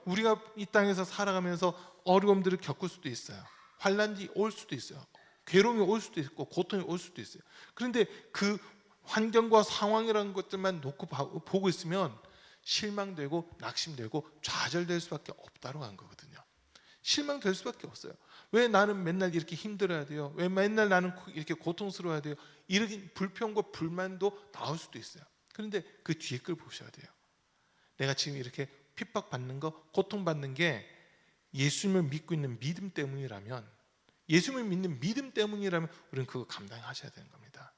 우리가 이 땅에서 살아가면서 어려움들을 겪을 수도 있어요. 환난이 올 수도 있어요. 괴로움이 올 수도 있고 고통이 올 수도 있어요. 그런데 그 환경과 상황이라는 것들만 놓고 보고 있으면 실망되고 낙심되고 좌절될 수밖에 없다고 한 거거든요. 실망될 수밖에 없어요. 왜 나는 맨날 이렇게 힘들어야 돼요? 왜 맨날 나는 이렇게 고통스러워야 돼요? 이렇게 불평과 불만도 나올 수도 있어요. 그런데 그 뒤에 걸 보셔야 돼요. 내가 지금 이렇게 핍박받는 거, 고통받는 게 예수님을 믿고 있는 믿음 때문이라면, 예수님을 믿는 믿음 때문이라면 우리는 그거 감당하셔야 되는 겁니다.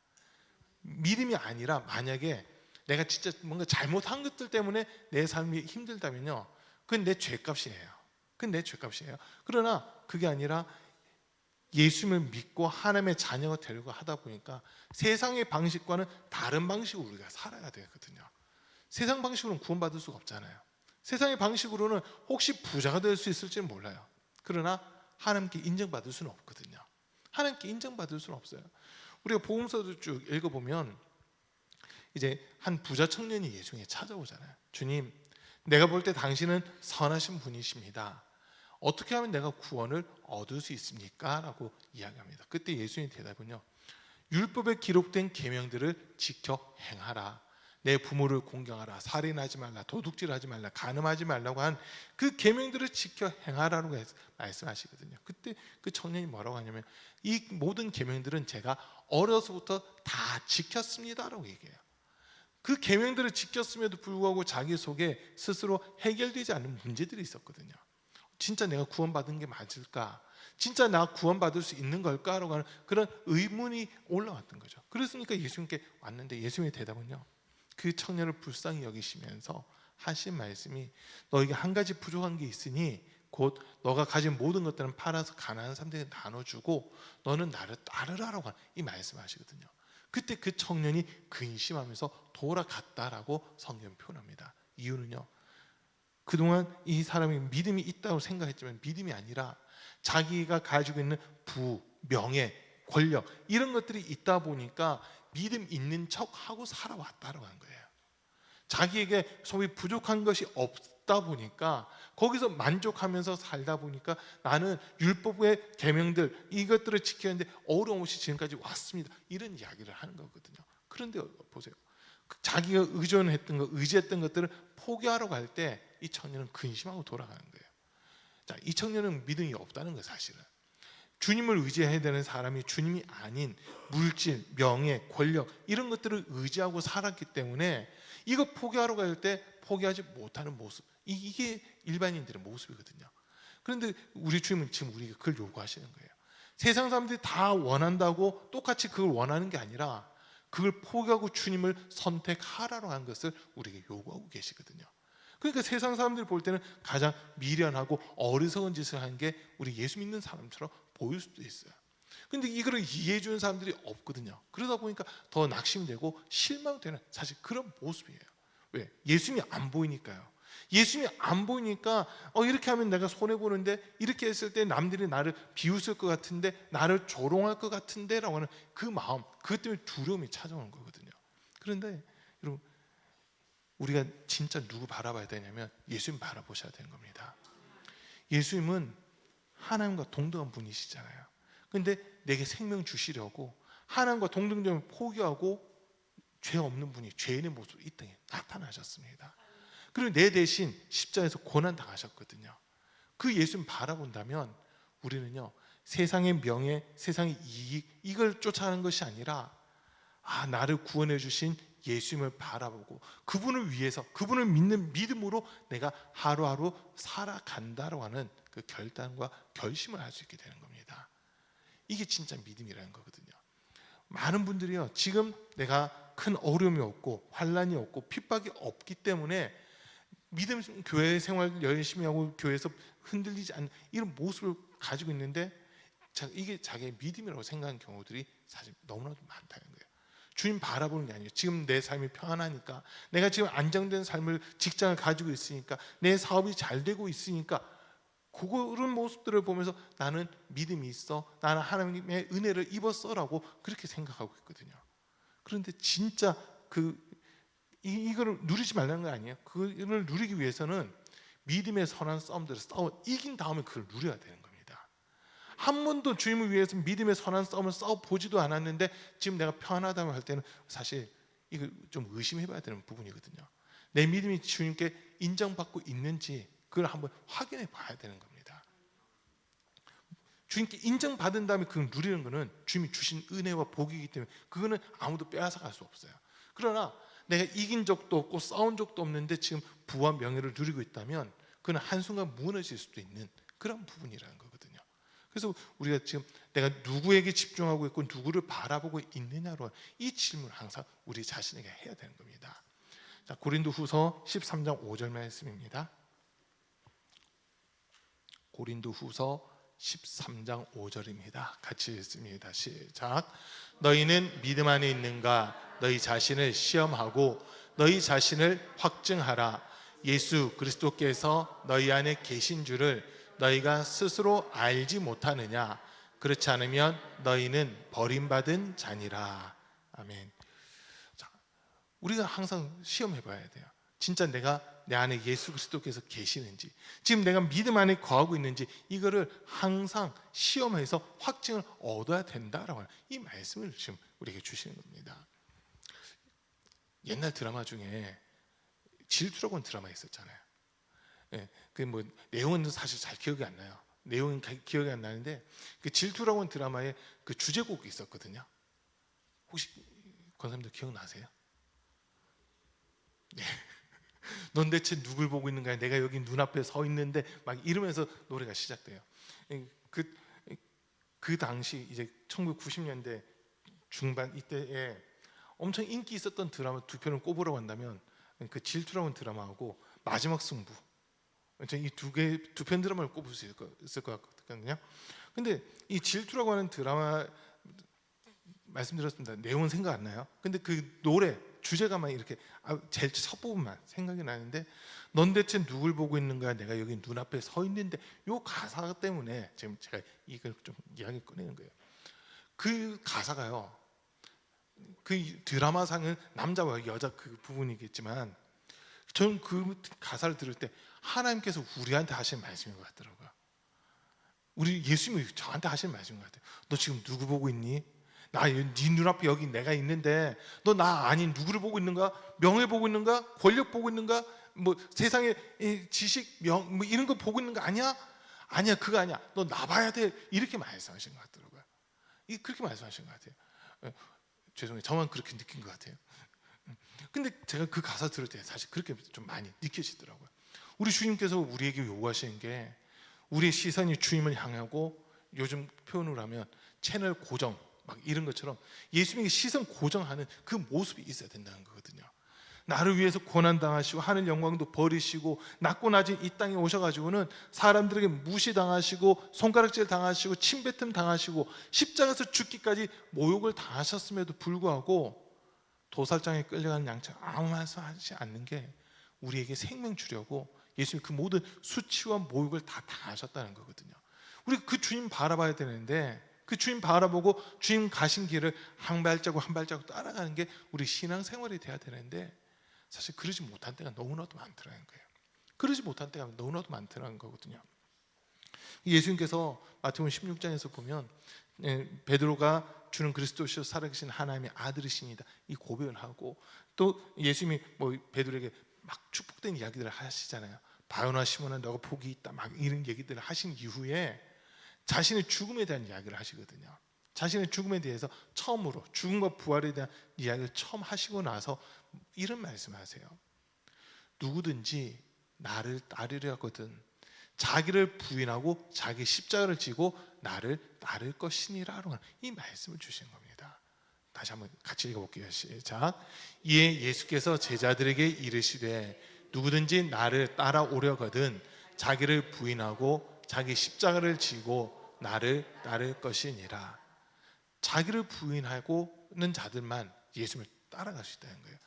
믿음이 아니라 만약에 내가 진짜 뭔가 잘못한 것들 때문에 내 삶이 힘들다면요, 그건 내 죄값이에요. 그건 내 죄값이에요. 그러나 그게 아니라 예수님을 믿고 하나님의 자녀가 되려고 하다 보니까 세상의 방식과는 다른 방식으로 우리가 살아야 되거든요. 세상 방식으로는 구원받을 수가 없잖아요. 세상의 방식으로는 혹시 부자가 될 수 있을지는 몰라요. 그러나 하나님께 인정받을 수는 없거든요. 하나님께 인정받을 수는 없어요. 우리가 복음서도 쭉 읽어보면 이제 한 부자 청년이 예수님에 찾아오잖아요. 주님, 내가 볼 때 당신은 선하신 분이십니다. 어떻게 하면 내가 구원을 얻을 수 있습니까? 라고 이야기합니다. 그때 예수님의 대답은요, 율법에 기록된 계명들을 지켜 행하라. 내 부모를 공경하라, 살인하지 말라, 도둑질하지 말라, 간음하지 말라고 한 그 계명들을 지켜 행하라고 말씀하시거든요. 그때 그 청년이 뭐라고 하냐면, 이 모든 계명들은 제가 어려서부터 다 지켰습니다라고 얘기해요. 그 계명들을 지켰음에도 불구하고 자기 속에 스스로 해결되지 않는 문제들이 있었거든요. 진짜 내가 구원받은 게 맞을까? 진짜 나 구원받을 수 있는 걸까? 라고 하는 그런 의문이 올라왔던 거죠. 그랬으니까 예수님께 왔는데 예수님의 대답은요, 그 청년을 불쌍히 여기시면서 하신 말씀이, 너에게 한 가지 부족한 게 있으니 곧 너가 가진 모든 것들은 팔아서 가난한 사람들에게 나눠주고 너는 나를 따르라라고 하는 이 말씀하시거든요. 그때 그 청년이 근심하면서 돌아갔다라고 성경 표현합니다. 이유는요, 그동안 이 사람이 믿음이 있다고 생각했지만 믿음이 아니라 자기가 가지고 있는 부, 명예, 권력 이런 것들이 있다 보니까 믿음 있는 척하고 살아왔다고 하는 거예요. 자기에게 소위 부족한 것이 없다 보니까 거기서 만족하면서 살다 보니까 나는 율법의 계명들 이것들을 지켰는데 어려움 없이 지금까지 왔습니다. 이런 이야기를 하는 거거든요. 그런데 보세요. 자기가 의존했던 것, 의지했던 것들을 포기하러 갈 때 이 청년은 근심하고 돌아가는 거예요. 자, 이 청년은 믿음이 없다는 거예요. 사실은 주님을 의지해야 되는 사람이 주님이 아닌 물질, 명예, 권력 이런 것들을 의지하고 살았기 때문에 이거 포기하러 갈 때 포기하지 못하는 모습, 이게 일반인들의 모습이거든요. 그런데 우리 주님은 지금 우리에게 그걸 요구하시는 거예요. 세상 사람들이 다 원한다고 똑같이 그걸 원하는 게 아니라 그걸 포기하고 주님을 선택하라고 한 것을 우리에게 요구하고 계시거든요. 그러니까 세상 사람들이 볼 때는 가장 미련하고 어리석은 짓을 한 게 우리 예수 믿는 사람처럼 보일 수도 있어요. 근데 이거를 이해해 주는 사람들이 없거든요. 그러다 보니까 더 낙심되고 실망되는 사실 그런 모습이에요. 왜? 예수님이 안 보이니까요. 예수님이 안 보이니까 이렇게 하면 내가 손해보는데, 이렇게 했을 때 남들이 나를 비웃을 것 같은데, 나를 조롱할 것 같은데 라고 하는 그 마음, 그것 때문에 두려움이 찾아오는 거거든요. 그런데 여러분, 우리가 진짜 누구 바라봐야 되냐면 예수님 바라보셔야 되는 겁니다. 예수님은 하나님과 동등한 분이시잖아요. 근데 내게 생명 주시려고 하나님과 동등점을 포기하고 죄 없는 분이 죄인의 모습으로 이 땅에 나타나셨습니다. 그리고 내 대신 십자가에서 고난 당하셨거든요. 그 예수님 바라본다면 우리는요, 세상의 명예, 세상의 이익 이걸 쫓아가는 것이 아니라 나를 구원해 주신 예수님을 바라보고 그분을 위해서, 그분을 믿는 믿음으로 내가 하루하루 살아간다고 하는 그 결단과 결심을 할 수 있게 되는 겁니다. 이게 진짜 믿음이라는 거거든요. 많은 분들이요, 지금 내가 큰 어려움이 없고 환난이 없고 핍박이 없기 때문에 믿음 교회 생활 열심히 하고 교회에서 흔들리지 않는 이런 모습을 가지고 있는데, 이게 자기의 믿음이라고 생각하는 경우들이 사실 너무나도 많다는 거예요. 주님 바라보는 게 아니에요. 지금 내 삶이 평안하니까, 내가 지금 안정된 삶을, 직장을 가지고 있으니까, 내 사업이 잘 되고 있으니까, 그런 모습들을 보면서 나는 믿음이 있어, 나는 하나님의 은혜를 입었어라고 그렇게 생각하고 있거든요. 그런데 진짜 이거를 누리지 말라는 거 아니에요? 그걸 누리기 위해서는 믿음의 선한 싸움들을 싸워 이긴 다음에 그걸 누려야 되는 겁니다. 한 번도 주님을 위해서 믿음의 선한 싸움을 싸워 보지도 않았는데 지금 내가 편하다고 할 때는 사실 이거 좀 의심해봐야 되는 부분이거든요. 내 믿음이 주님께 인정받고 있는지 그걸 한번 확인해 봐야 되는 겁니다. 주님께 인정받은 다음에 그걸 누리는 것은 주님이 주신 은혜와 복이기 때문에 그거는 아무도 빼앗아 갈 수 없어요. 그러나 내가 이긴 적도 없고 싸운 적도 없는데 지금 부와 명예를 누리고 있다면 그는 한순간 무너질 수도 있는 그런 부분이라는 거거든요. 그래서 우리가 지금 내가 누구에게 집중하고 있고 누구를 바라보고 있느냐로 이 질문을 항상 우리 자신에게 해야 되는 겁니다. 자, 고린도후서 13장 5절 말씀입니다. 고린도후서 13장 5절입니다. 같이 읽습니다. 시작. 너희는 믿음 안에 있는가? 너희 자신을 시험하고 너희 자신을 확증하라. 예수 그리스도께서 너희 안에 계신 줄을 너희가 스스로 알지 못하느냐? 그렇지 않으면 너희는 버림받은 자니라. 아멘. 자, 우리가 항상 시험해 봐야 돼요. 진짜 내가 내 안에 예수 그리스도께서 계시는지, 지금 내가 믿음 안에 거하고 있는지, 이거를 항상 시험해서 확증을 얻어야 된다라고 하는 이 말씀을 지금 우리에게 주시는 겁니다. 옛날 드라마 중에 질투라고 하는 드라마 있었잖아요. 예, 그 내용은 사실 잘 기억이 안 나요. 내용은 기억이 안 나는데 그 질투라고 하는 드라마에 그 주제곡이 있었거든요. 혹시 권사님들 기억나세요? 네. 넌 대체 누굴 보고 있는 거야? 내가 여기 눈앞에 서 있는데 막 이러면서 노래가 시작돼요. 그 당시 이제 1990년대 중반 이때에 엄청 인기 있었던 드라마 두 편을 꼽으라고 한다면 그 질투라는 드라마하고 마지막 승부, 이 두 편 드라마를 꼽을 수 있을 것 같거든요. 근데 이 질투라고 하는 드라마 말씀드렸습니다. 내용은 생각 안 나요. 근데 그 노래 주제가만 이렇게 제일 첫 부분만 생각이 나는데, 넌 대체 누굴 보고 있는 거야? 내가 여기 눈앞에 서 있는데, 요 가사 때문에 지금 제가 이걸 좀 이야기 꺼내는 거예요. 그 가사가요, 그 드라마상은 남자와 여자 그 부분이겠지만 저는 그 가사를 들을 때 하나님께서 우리한테 하신 말씀인 것 같더라고요. 우리 예수님이 저한테 하신 말씀인 것 같아요. 너 지금 누구 보고 있니? 네 눈앞에 여기 내가 있는데 너 나 아닌 누구를 보고 있는가? 명예 보고 있는가? 권력 보고 있는가? 뭐 세상의 지식, 뭐 이런 거 보고 있는 거 아니야? 아니야, 그거 아니야. 너 나 봐야 돼. 이렇게 말씀하신 것 같더라고요. 그렇게 말씀하신 것 같아요. 죄송해요. 저만 그렇게 느낀 것 같아요. 근데 제가 그 가사 들을 때 사실 그렇게 좀 많이 느껴지더라고요. 우리 주님께서 우리에게 요구하시는 게 우리의 시선이 주님을 향하고, 요즘 표현을 하면 채널 고정 막 이런 것처럼 예수님에게 시선 고정하는 그 모습이 있어야 된다는 거거든요. 나를 위해서 고난당하시고 하늘 영광도 버리시고 낮고 낮은 이 땅에 오셔가지고는 사람들에게 무시당하시고 손가락질 당하시고 침뱉음 당하시고 십자가에서 죽기까지 모욕을 당하셨음에도 불구하고 도살장에 끌려가는 양처럼 아무 말씀하지 않는 게 우리에게 생명 주려고 예수님 그 모든 수치와 모욕을 다 당하셨다는 거거든요. 우리 그 주님 바라봐야 되는데, 그 주님 바라보고 주님 가신 길을 한 발자국 한 발자국 따라가는 게 우리 신앙생활이 돼야 되는데, 사실 그러지 못한 때가 너무나도 많더라는 거예요. 그러지 못한 때가 너무나도 많더라는 거거든요. 예수님께서 마태복음 16장에서 보면 베드로가 주는 그리스도시요 살아계신 하나님의 아들이십니다 이 고백을 하고, 또 예수님이 뭐 베드로에게 막 축복된 이야기들을 하시잖아요. 바요나 시몬아 너가 복이 있다 막 이런 얘기들을 하신 이후에 자신의 죽음에 대한 이야기를 하시거든요. 자신의 죽음에 대해서 처음으로 죽음과 부활에 대한 이야기를 처음 하시고 나서 이런 말씀을 하세요. 누구든지 나를 따르려 하거든 자기를 부인하고 자기 십자가를 지고 나를 따를 것이니라. 이 말씀을 주신 겁니다. 다시 한번 같이 읽어볼게요. 시작. 이에 예수께서 제자들에게 이르시되 누구든지 나를 따라오려거든 자기를 부인하고 자기 십자가를 지고 나를 따를 것이니라. 자기를 부인하고는 자들만 예수님을 따라갈 수 있다는 거예요.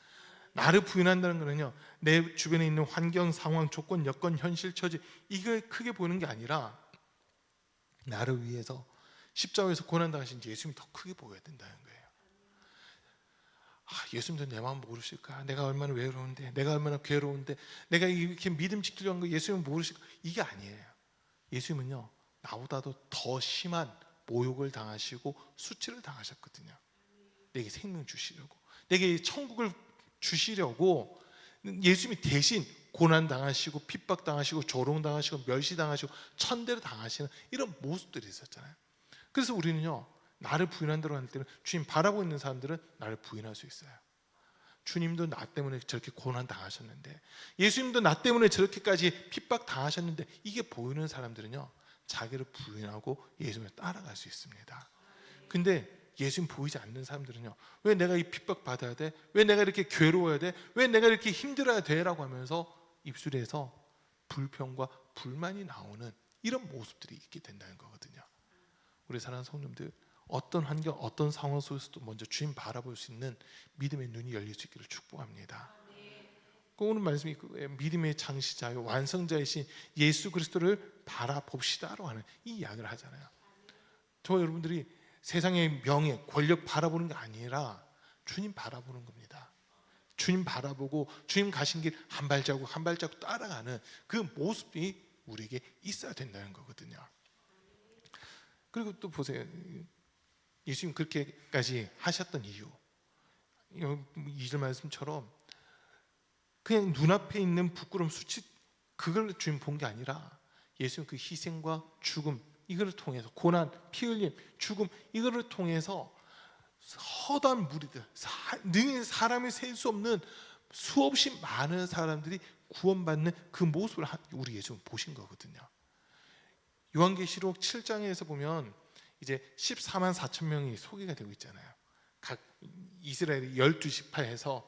나를 부인한다는 거는요, 내 주변에 있는 환경, 상황, 조건, 여건, 현실, 처지 이걸 크게 보는 게 아니라 나를 위해서 십자가에서 고난당하신 예수님이 더 크게 보여야 된다는 거예요. 예수님도 내 마음 모르실까? 내가 얼마나 외로운데, 내가 얼마나 괴로운데, 내가 이렇게 믿음 지키려고 한 거 예수님은 모르실까? 이게 아니에요. 예수님은요, 나보다도 더 심한 모욕을 당하시고 수치를 당하셨거든요. 내게 생명 주시려고, 내게 천국을 주시려고 예수님이 대신 고난당하시고 핍박당하시고 조롱당하시고 멸시당하시고 천대를 당하시는 이런 모습들이 있었잖아요. 그래서 우리는요, 나를 부인한다고 할 때는 주님 바라보고 있는 사람들은 나를 부인할 수 있어요. 주님도 나 때문에 저렇게 고난당하셨는데, 예수님도 나 때문에 저렇게까지 핍박당하셨는데, 이게 보이는 사람들은요 자기를 부인하고 예수님을 따라갈 수 있습니다. 근데 예수님 보이지 않는 사람들은요, 왜 내가 이 핍박 받아야 돼? 왜 내가 이렇게 괴로워야 돼? 왜 내가 이렇게 힘들어야 돼? 라고 하면서 입술에서 불평과 불만이 나오는 이런 모습들이 있게 된다는 거거든요. 우리 사랑하는 성도님들, 어떤 환경, 어떤 상황 속에서도 먼저 주님 바라볼 수 있는 믿음의 눈이 열릴 수 있기를 축복합니다. 오늘 말씀이 믿음의 창시자요 완성자이신 예수 그리스도를 바라봅시다라고 하는 이 이야기를 하잖아요. 저 여러분들이 세상의 명예, 권력 바라보는 게 아니라 주님 바라보는 겁니다. 주님 바라보고 주님 가신 길 한 발자국 한 발자국 따라가는 그 모습이 우리에게 있어야 된다는 거거든요. 그리고 또 보세요. 예수님 그렇게까지 하셨던 이유, 2절 말씀처럼 그냥 눈앞에 있는 부끄러움, 수치 그걸 주님 본 게 아니라 예수님 그 희생과 죽음 이거를 통해서, 고난, 피 흘림, 죽음 이거를 통해서 허다한 무리들, 능히 사람이 셀 수 없는 수없이 많은 사람들이 구원받는 그 모습을 우리 예수님 보신 거거든요. 요한계시록 7장에서 보면 이제 14만 4천 명이 소개가 되고 있잖아요. 각 이스라엘의 12지파에서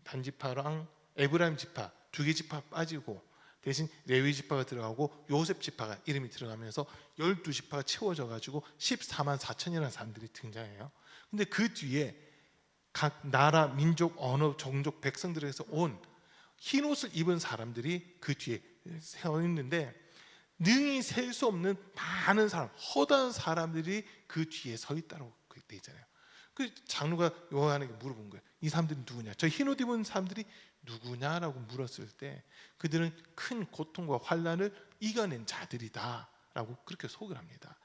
단지파랑 에브라임 지파 두 개 지파 빠지고 대신 레위 지파가 들어가고 요셉 지파가 이름이 들어가면서 12지파가 채워져 가지고 14만 4천이라는 사람들이 등장해요. 근데 그 뒤에 각 나라, 민족, 언어, 종족, 백성들에서 온 흰옷을 입은 사람들이 그 뒤에 서 있는데, 능히 셀 수 없는 많은 사람, 허다한 사람들이 그 뒤에 서 있다고 돼 있잖아요. 그 장로가 요한에게 물어본 거예요. 이 사람들이 누구냐? 저 흰옷 입은 사람들이 누구냐라고 물었을 때 그들은 큰 고통과 환난을 이겨낸 자들이다라고 그렇게 소개를 합니다.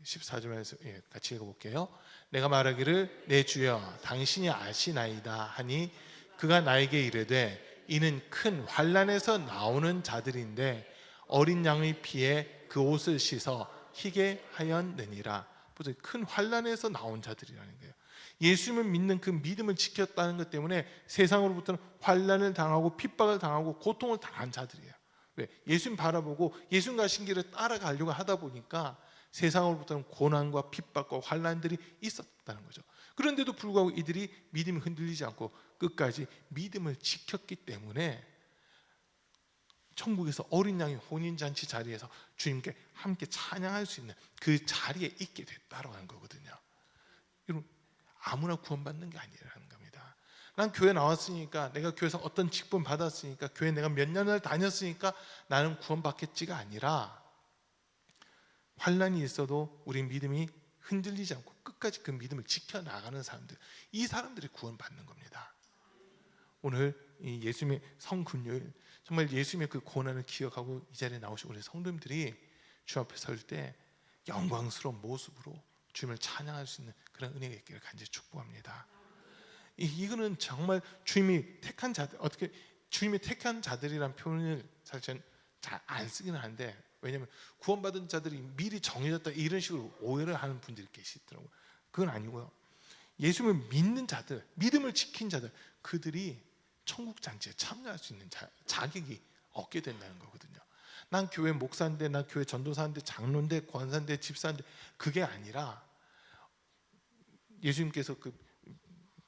14절 말씀 같이 읽어볼게요. 내가 말하기를 내 주여 당신이 아시나이다 하니 그가 나에게 이르되 이는 큰 환난에서 나오는 자들인데 어린 양의 피에 그 옷을 씻어 희게 하였느니라. 보세요. 큰 환난에서 나온 자들이라는 거예요. 예수님을 믿는 그 믿음을 지켰다는 것 때문에 세상으로부터는 환난을 당하고 핍박을 당하고 고통을 당한 자들이에요. 왜? 예수님 바라보고 예수님 가신 길을 따라가려고 하다 보니까 세상으로부터는 고난과 핍박과 환난들이 있었다는 거죠. 그런데도 불구하고 이들이 믿음이 흔들리지 않고 끝까지 믿음을 지켰기 때문에 천국에서 어린 양의 혼인잔치 자리에서 주님께 함께 찬양할 수 있는 그 자리에 있게 됐다고 하는 거거든요. 여러분, 아무나 구원받는 게 아니라는 겁니다. 난 교회 나왔으니까, 내가 교회에서 어떤 직분 받았으니까, 교회 내가 몇 년을 다녔으니까 나는 구원받겠지가 아니라, 환난이 있어도 우리 믿음이 흔들리지 않고 끝까지 그 믿음을 지켜나가는 사람들, 이 사람들이 구원받는 겁니다. 오늘 이 예수님의 성금요일, 정말 예수님의 그 고난을 기억하고 이 자리에 나오신 우리 성도님들이 주 앞에 설 때 영광스러운 모습으로 주님을 찬양할 수 있는 그런 은혜가 있기를 간절히 축복합니다. 이거는 정말 주님이 택한 자들, 어떻게 주님이 택한 자들이란 표현을 사실 잘 안 쓰기는 한데, 왜냐하면 구원받은 자들이 미리 정해졌다 이런 식으로 오해를 하는 분들이 계시더라고요. 그건 아니고요. 예수님을 믿는 자들, 믿음을 지킨 자들, 그들이 천국 잔치에 참여할 수 있는 자격이 얻게 된다는 거거든요. 난 교회 목사인데, 난 교회 전도사인데, 장로인데, 권사인데, 집사인데, 그게 아니라 예수님께서 그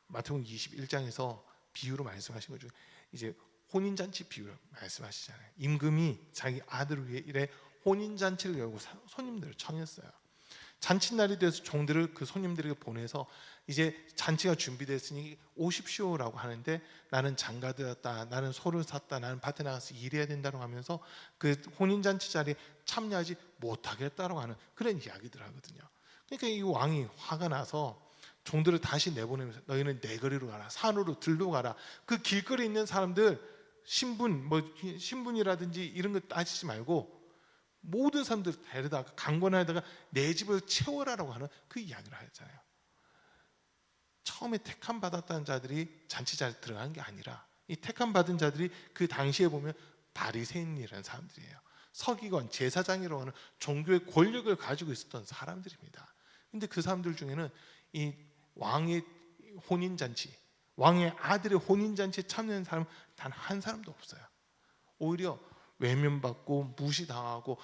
마태복음 21장에서 비유로 말씀하신 거죠. 이제 혼인잔치 비유를 말씀하시잖아요. 임금이 자기 아들을 위해 이래 혼인잔치를 열고 손님들을 청했어요. 잔치날이 돼서 종들을 그 손님들에게 보내서 이제 잔치가 준비됐으니 오십시오라고 하는데, 나는 장가들었다, 나는 소를 샀다, 나는 밭에 나가서 일해야 된다고 하면서 그 혼인잔치 자리에 참여하지 못하겠다고 하는 그런 이야기들 하거든요. 그러니까 이 왕이 화가 나서 종들을 다시 내보내면서 너희는 내거리로 가라, 산으로 들로 가라. 그 길거리에 있는 사람들 신분이라든지 이런 거 따지지 말고 모든 사람들 데려다가 강권하다가 내 집을 채워라라고 하는 그 이야기를 하잖아요. 처음에 택함 받았다는 자들이 잔치 자리에 들어간 게 아니라, 이 택함 받은 자들이 그 당시에 보면 바리새인이라는 사람들이에요. 서기관, 제사장이라고 하는 종교의 권력을 가지고 있었던 사람들입니다. 근데 그 사람들 중에는 이 왕의 혼인잔치, 왕의 아들의 혼인잔치에 참여한 사람은 단 한 사람도 없어요. 오히려 외면받고 무시당하고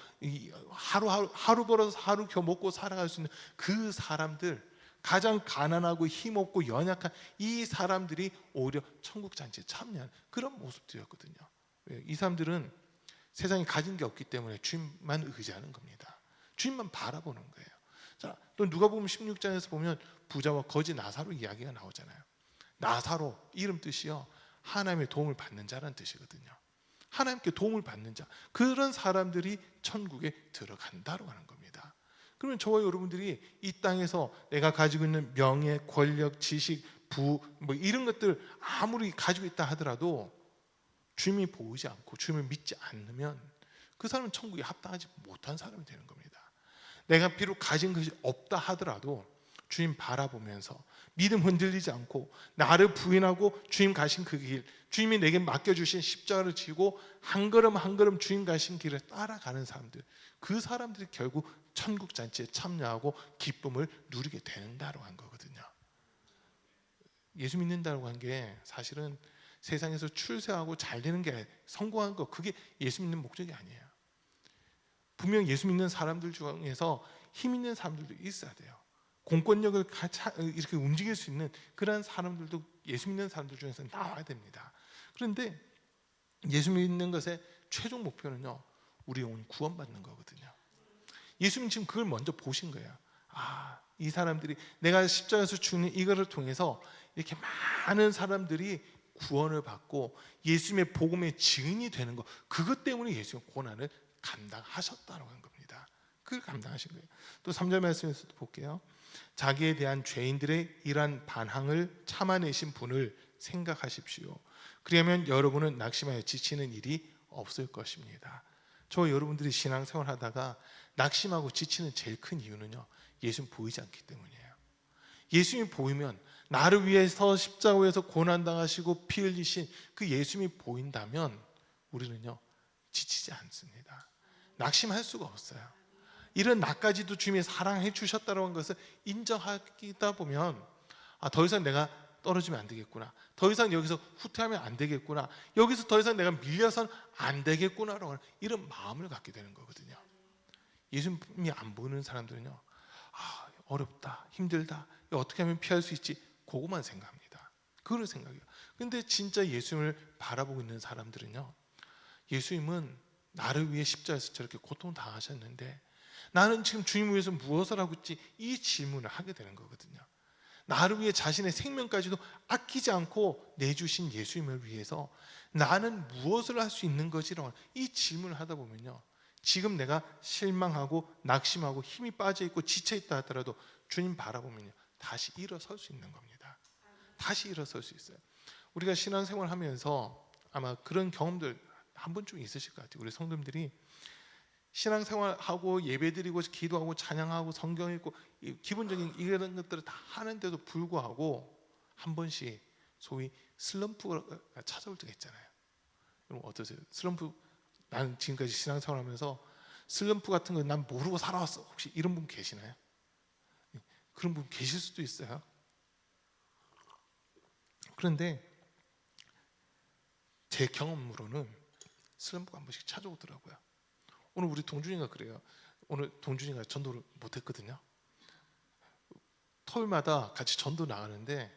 하루 벌어서 하루 겨우 먹고 살아갈 수 있는 그 사람들, 가장 가난하고 힘없고 연약한 이 사람들이 오히려 천국 잔치에 참여한 그런 모습들이었거든요. 이 사람들은 세상에 가진 게 없기 때문에 주님만 의지하는 겁니다. 주님만 바라보는 거예요. 자, 또 누가복음 16장에서 보면 부자와 거지 나사로 이야기가 나오잖아요. 나사로 이름 뜻이요, 하나님의 도움을 받는 자라는 뜻이거든요. 하나님께 도움을 받는 자, 그런 사람들이 천국에 들어간다고 하는 겁니다. 그러면 저와 여러분들이 이 땅에서 내가 가지고 있는 명예, 권력, 지식, 부 이런 것들 아무리 가지고 있다 하더라도 주님이 보이지 않고 주님을 믿지 않으면 그 사람은 천국에 합당하지 못한 사람이 되는 겁니다. 내가 비록 가진 것이 없다 하더라도 주님 바라보면서 믿음 흔들리지 않고 나를 부인하고 주님 가신 그 길, 주님이 내게 맡겨주신 십자가를 지고 한 걸음 한 걸음 주님 가신 길을 따라가는 사람들, 그 사람들이 결국 천국 잔치에 참여하고 기쁨을 누리게 된다고 한 거거든요. 예수 믿는다고 한 게 사실은 세상에서 출세하고 잘 되는 게, 성공한 거, 그게 예수 믿는 목적이 아니에요. 분명 예수 믿는 사람들 중에서 힘 있는 사람들도 있어야 돼요. 공권력을 이렇게 움직일 수 있는 그런 사람들도 예수 믿는 사람들 중에서 나와야 됩니다. 그런데 예수 믿는 것의 최종 목표는요, 우리 영혼이 구원받는 거거든요. 예수님 지금 그걸 먼저 보신 거예요. 이 사람들이 내가 십자가에서 죽는 이거를 통해서 이렇게 많은 사람들이 구원을 받고 예수님의 복음의 증인이 되는 거, 그것 때문에 예수님 고난을 감당하셨다고 하는 겁니다. 그걸 감당하신 거예요. 또 3절 말씀에서도 볼게요. 자기에 대한 죄인들의 이러한 반항을 참아내신 분을 생각하십시오. 그러면 여러분은 낙심하여 지치는 일이 없을 것입니다. 저 여러분들이 신앙생활 하다가 낙심하고 지치는 제일 큰 이유는요, 예수님 보이지 않기 때문이에요. 예수님이 보이면, 나를 위해서 십자가에서 고난당하시고 피 흘리신 그 예수님이 보인다면 우리는요 지치지 않습니다. 낙심할 수가 없어요. 이런 나까지도 주님이 사랑해 주셨다는 것을 인정하다 보면 더 이상 내가 떨어지면 안 되겠구나, 더 이상 여기서 후퇴하면 안 되겠구나, 여기서 더 이상 내가 밀려선 안 되겠구나라는 이런 마음을 갖게 되는 거거든요. 예수님이 안 보이는 사람들은요 어렵다, 힘들다, 이거 어떻게 하면 피할 수 있지, 그것만 생각합니다. 그걸 생각해요. 근데 진짜 예수님을 바라보고 있는 사람들은요, 예수님은 나를 위해 십자가에서 저렇게 고통당하셨는데 나는 지금 주님을 위해서 무엇을 하고 있지, 이 질문을 하게 되는 거거든요. 나를 위해 자신의 생명까지도 아끼지 않고 내주신 예수님을 위해서 나는 무엇을 할 수 있는 것이라고 이 질문을 하다 보면요, 지금 내가 실망하고 낙심하고 힘이 빠져있고 지쳐있다 하더라도 주님 바라보면요 다시 일어설 수 있는 겁니다. 다시 일어설 수 있어요. 우리가 신앙생활 하면서 아마 그런 경험들 한 번쯤 있으실 것 같아요. 우리 성도님들이 신앙생활하고 예배드리고 기도하고 찬양하고 성경 읽고 기본적인 이런 것들을 다 하는데도 불구하고 한 번씩 소위 슬럼프가 찾아올 때가 있잖아요. 여러분 어떠세요? 슬럼프, 나는 지금까지 신앙생활하면서 슬럼프 같은 거 난 모르고 살아왔어, 혹시 이런 분 계시나요? 그런 분 계실 수도 있어요. 그런데 제 경험으로는 슬럼프가 한 번씩 찾아오더라고요. 오늘 우리 동준이가 그래요. 오늘 동준이가 전도를 못했거든요. 토요일마다 같이 전도 나가는데,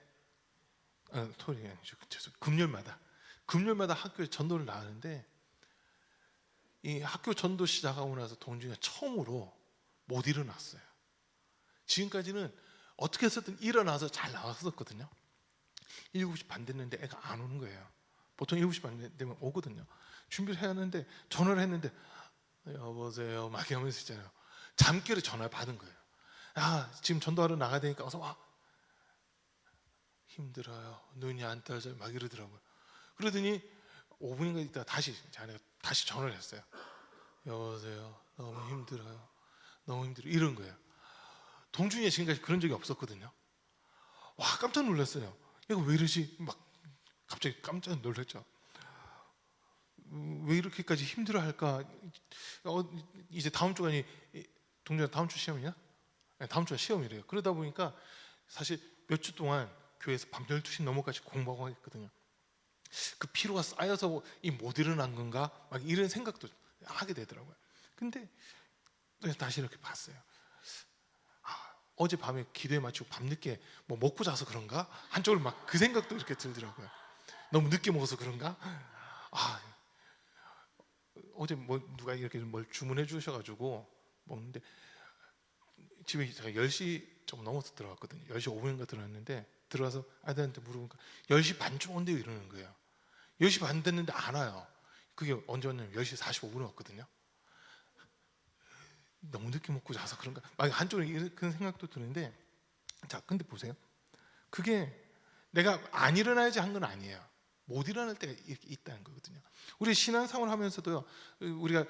토요일이 아니죠, 금요일마다 학교에 전도를 나가는데, 이 학교 전도 시작하고 나서 동준이가 처음으로 못 일어났어요. 지금까지는 어떻게 해서든 일어나서 잘 나왔었거든요. 7시 반 됐는데 애가 안 오는 거예요. 보통 7시 반 되면 오거든요. 준비를 해야 하는데 전화를 했는데 여보세요 막 이러면서 있잖아요. 잠결에 전화를 받은 거예요. 지금 전도하러 나가야 되니까 어서 와. 힘들어요, 눈이 안 떠져요 막 이러더라고요. 그러더니 5분인가 있다가 다시 전화를 했어요. 여보세요, 너무 힘들어요, 너무 힘들어, 이런 거예요. 동준이가 지금까지 그런 적이 없었거든요. 와, 깜짝 놀랐어요. 얘가 왜 이러지? 막 갑자기 깜짝 놀랐죠. 왜 이렇게까지 힘들어할까? 이제 다음 주가 아니, 동준아 다음 주 시험이냐? 네, 다음 주가 시험이래요. 그러다 보니까 사실 몇 주 동안 교회에서 밤 12시 넘어까지 공부하고 했거든요. 그 피로가 쌓여서 이 못 일어난 건가? 막 이런 생각도 하게 되더라고요. 근데 다시 이렇게 봤어요. 어젯밤에 기도에 맞추고 밤늦게 뭐 먹고 자서 그런가? 한쪽으로 막 그 생각도 이렇게 들더라고요. 너무 늦게 먹어서 그런가? 어제 뭐 누가 이렇게 뭘 주문해 주셔가지고 먹는데 집에 제가 10시 좀 넘어서 들어갔거든요. 10시 5분인가 들어갔는데 들어가서 아들한테 물어보니까 10시 반쯤 온대요 이러는 거예요. 10시 반 됐는데 안 와요. 그게 언제 왔냐면 10시 45분에 왔거든요. 너무 늦게 먹고 자서 그런가? 막 한쪽으로 그런 생각도 드는데, 자, 근데 보세요. 그게 내가 안 일어나야지 한 건 아니에요. 못 일어날 때가 있다는 거거든요. 우리 신앙생활 하면서도요, 우리가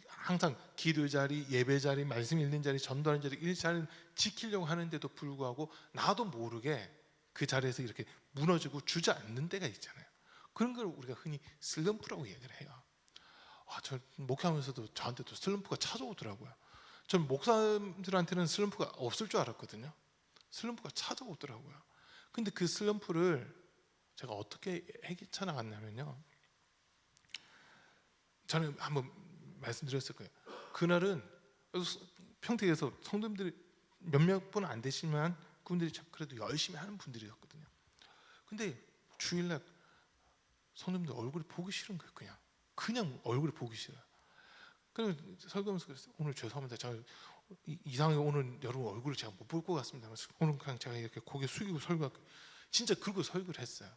항상 기도 자리, 예배 자리, 말씀 읽는 자리, 전도하는 자리, 이 자리를 지키려고 하는데도 불구하고 나도 모르게 그 자리에서 이렇게 무너지고 주저앉는 때가 있잖아요. 그런 걸 우리가 흔히 슬럼프라고 얘기를 해요. 저 목회하면서도 저한테도 슬럼프가 찾아오더라고요. 전 목사님들한테는 슬럼프가 없을 줄 알았거든요. 슬럼프가 찾아오더라고요. 근데 그 슬럼프를 제가 어떻게 헤쳐 나갔냐면요, 저는 한번 말씀드렸을 거예요. 그날은 평택에서 성도님들이 몇몇 분 안 되시지만 그분들이 그래도 열심히 하는 분들이었거든요. 근데 주일날 성도님들 얼굴이 보기 싫은 거예요. 그냥 얼굴이 보기 싫어요. 그래서 설교하면서 그랬어요. 오늘 죄송합니다. 제가 이상하게 오늘 여러분 얼굴을 제가 못 볼 것 같습니다. 오늘 그냥 제가 이렇게 고개 숙이고 설교할게요. 진짜 그러고 설교를 했어요.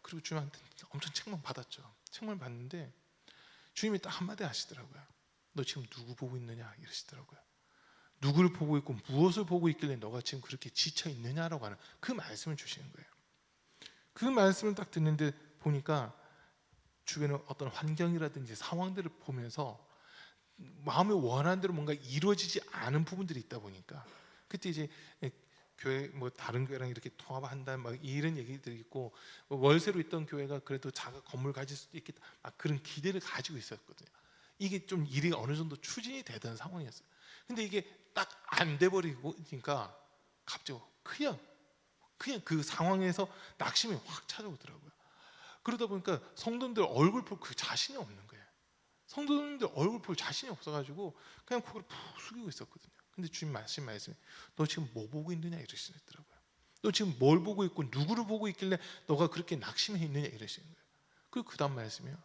그리고 주님한테 엄청 책망 받았죠. 책망 받는데 주님이 딱 한마디 하시더라고요. 너 지금 누구 보고 있느냐 이러시더라고요. 누구를 보고 있고 무엇을 보고 있길래 너가 지금 그렇게 지쳐 있느냐라고 하는 그 말씀을 주시는 거예요. 그 말씀을 딱 듣는데 보니까 주변의 어떤 환경이라든지 상황들을 보면서 마음에 원하는 대로 뭔가 이루어지지 않은 부분들이 있다 보니까 그때 이제 교회 뭐 다른 교회랑 이렇게 통합한다 막 이런 얘기들이 있고, 월세로 있던 교회가 그래도 자가 건물 가질 수도 있겠다 막 그런 기대를 가지고 있었거든요. 이게 좀 일이 어느 정도 추진이 되던 상황이었어요. 근데 이게 딱 안 돼 버리니까 갑자기 그냥 그 상황에서 낙심이 확 찾아오더라고요. 그러다 보니까 성도님들 얼굴 볼 그 자신이 없는 거예요. 성도님들 얼굴 볼 자신이 없어가지고 그냥 고개를 푹 숙이고 있었거든요. 근데 주님 말씀에 너 지금 뭐 보고 있느냐 이러시더라고요. 너 지금 뭘 보고 있고 누구를 보고 있길래 너가 그렇게 낙심해 있느냐 이러시는 거예요. 그리고 그 다음 말씀이요,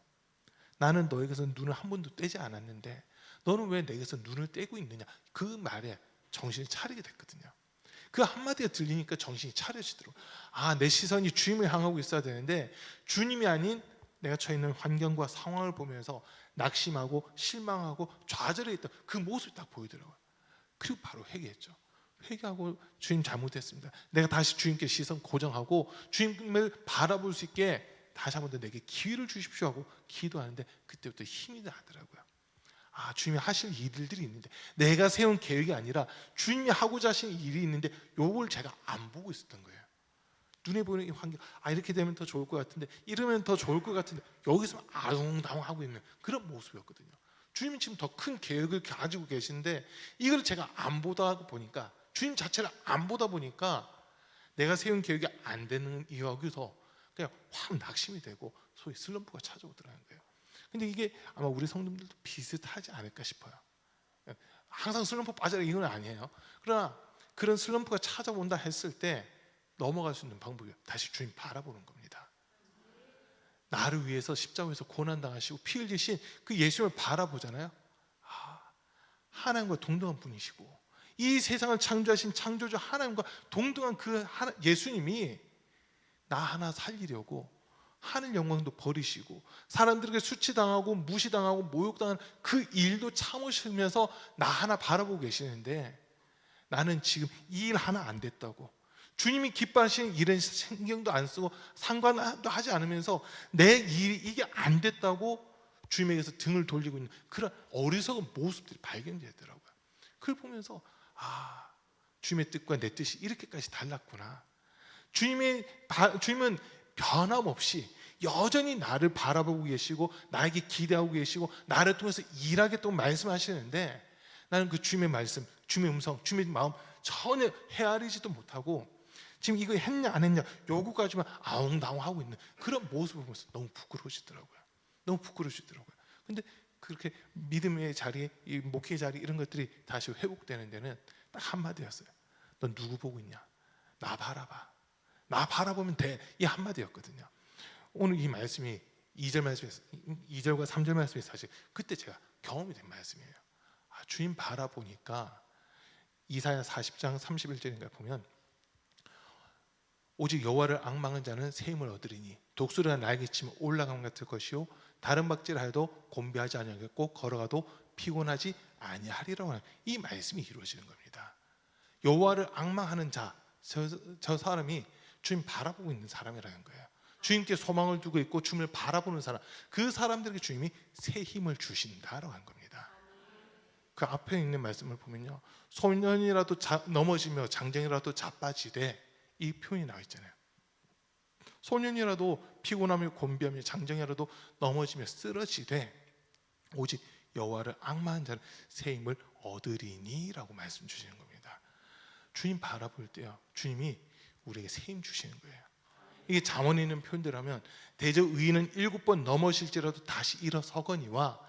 나는 너에게서 눈을 한 번도 떼지 않았는데 너는 왜 내게서 눈을 떼고 있느냐. 그 말에 정신을 차리게 됐거든요. 그 한마디가 들리니까 정신이 차려지더라고요. 내 시선이 주님을 향하고 있어야 되는데 주님이 아닌 내가 처해 있는 환경과 상황을 보면서 낙심하고 실망하고 좌절해 있던 그 모습이 딱 보이더라고요. 그리고 바로 회개했죠. 회개하고 주님 잘못했습니다. 내가 다시 주님께 시선 고정하고 주님을 바라볼 수 있게 다시 한 번 더 내게 기회를 주십시오 하고 기도하는데 그때부터 힘이 나더라고요. 주님이 하실 일들이 있는데 내가 세운 계획이 아니라 주님이 하고자 하신 일이 있는데 요걸 제가 안 보고 있었던 거예요. 눈에 보이는 이 환경, 이렇게 되면 더 좋을 것 같은데 이러면 더 좋을 것 같은데 여기서 아웅다웅하고 있는 그런 모습이었거든요. 주님이 지금 더 큰 계획을 가지고 계신데 이걸 제가 안 보다 보니까, 주님 자체를 안 보다 보니까 내가 세운 계획이 안 되는 여기서 그냥 확 낙심이 되고 소위 슬럼프가 찾아오더라는 거예요. 근데 이게 아마 우리 성도님들도 비슷하지 않을까 싶어요. 항상 슬럼프 빠져라 이건 아니에요. 그러나 그런 슬럼프가 찾아온다 했을 때 넘어갈 수 있는 방법이 다시 주님 바라보는 겁니다. 나를 위해서 십자가에서 고난당하시고 피 흘리신 그 예수님을 바라보잖아요. 하나님과 동등한 분이시고 이 세상을 창조하신 창조주 하나님과 동등한 그 예수님이 나 하나 살리려고 하늘 영광도 버리시고 사람들에게 수치당하고 무시당하고 모욕당하는 그 일도 참으시면서 나 하나 바라보고 계시는데 나는 지금 이 일 하나 안 됐다고, 주님이 기뻐하시는 일은 신경도 안 쓰고 상관도 하지 않으면서 내 일이 이게 안 됐다고 주님에게서 등을 돌리고 있는 그런 어리석은 모습들이 발견되더라고요. 그걸 보면서 주님의 뜻과 내 뜻이 이렇게까지 달랐구나. 주님은 변함없이 여전히 나를 바라보고 계시고 나에게 기대하고 계시고 나를 통해서 일하겠다고 말씀하시는데 나는 그 주님의 말씀, 주님의 음성, 주님의 마음 전혀 헤아리지도 못하고 지금 이거 했냐 안 했냐 요구까지만 아웅다웅하고 있는 그런 모습을 보면서 너무 부끄러우시더라고요. 너무 부끄러우시더라고요. 근데 그렇게 믿음의 자리, 이 목회의 자리 이런 것들이 다시 회복되는 데는 딱 한마디였어요. 넌 누구 보고 있냐? 나 바라봐. 나 바라보면 돼. 이 한마디였거든요. 오늘 이 말씀이 2절과 3절 말씀이 사실 그때 제가 경험이 된 말씀이에요. 주님 바라보니까 이사야 40장 31절인가 보면 오직 여호와를 앙망한 자는 새 힘을 얻으리니 독수리가 날개 치며 올라감 같을 것이요 다른 박질하여도 곤비하지 아니하겠고 걸어가도 피곤하지 아니하리라고 하는 이 말씀이 이루어지는 겁니다. 여호와를 앙망하는 자, 저 사람이 주님 바라보고 있는 사람이라는 거예요. 주님께 소망을 두고 있고 주님을 바라보는 사람, 그 사람들에게 주님이 새 힘을 주신다라고 하는 겁니다. 그 앞에 있는 말씀을 보면요, 소년이라도 넘어지며 장정이라도 자빠지되 이 표현이 나와 있잖아요. 소년이라도 피곤하며 곤비하며 장정이라도 넘어지며 쓰러지되 오직 여호와를 앙망한 자는 새 힘을 얻으리니라고 말씀 주시는 겁니다. 주님 바라볼 때요, 주님이 우리에게 새 힘 주시는 거예요. 이게 잠언에 있는 표현대로 하면 대저 의인은 7번 넘어질지라도 다시 일어서거니와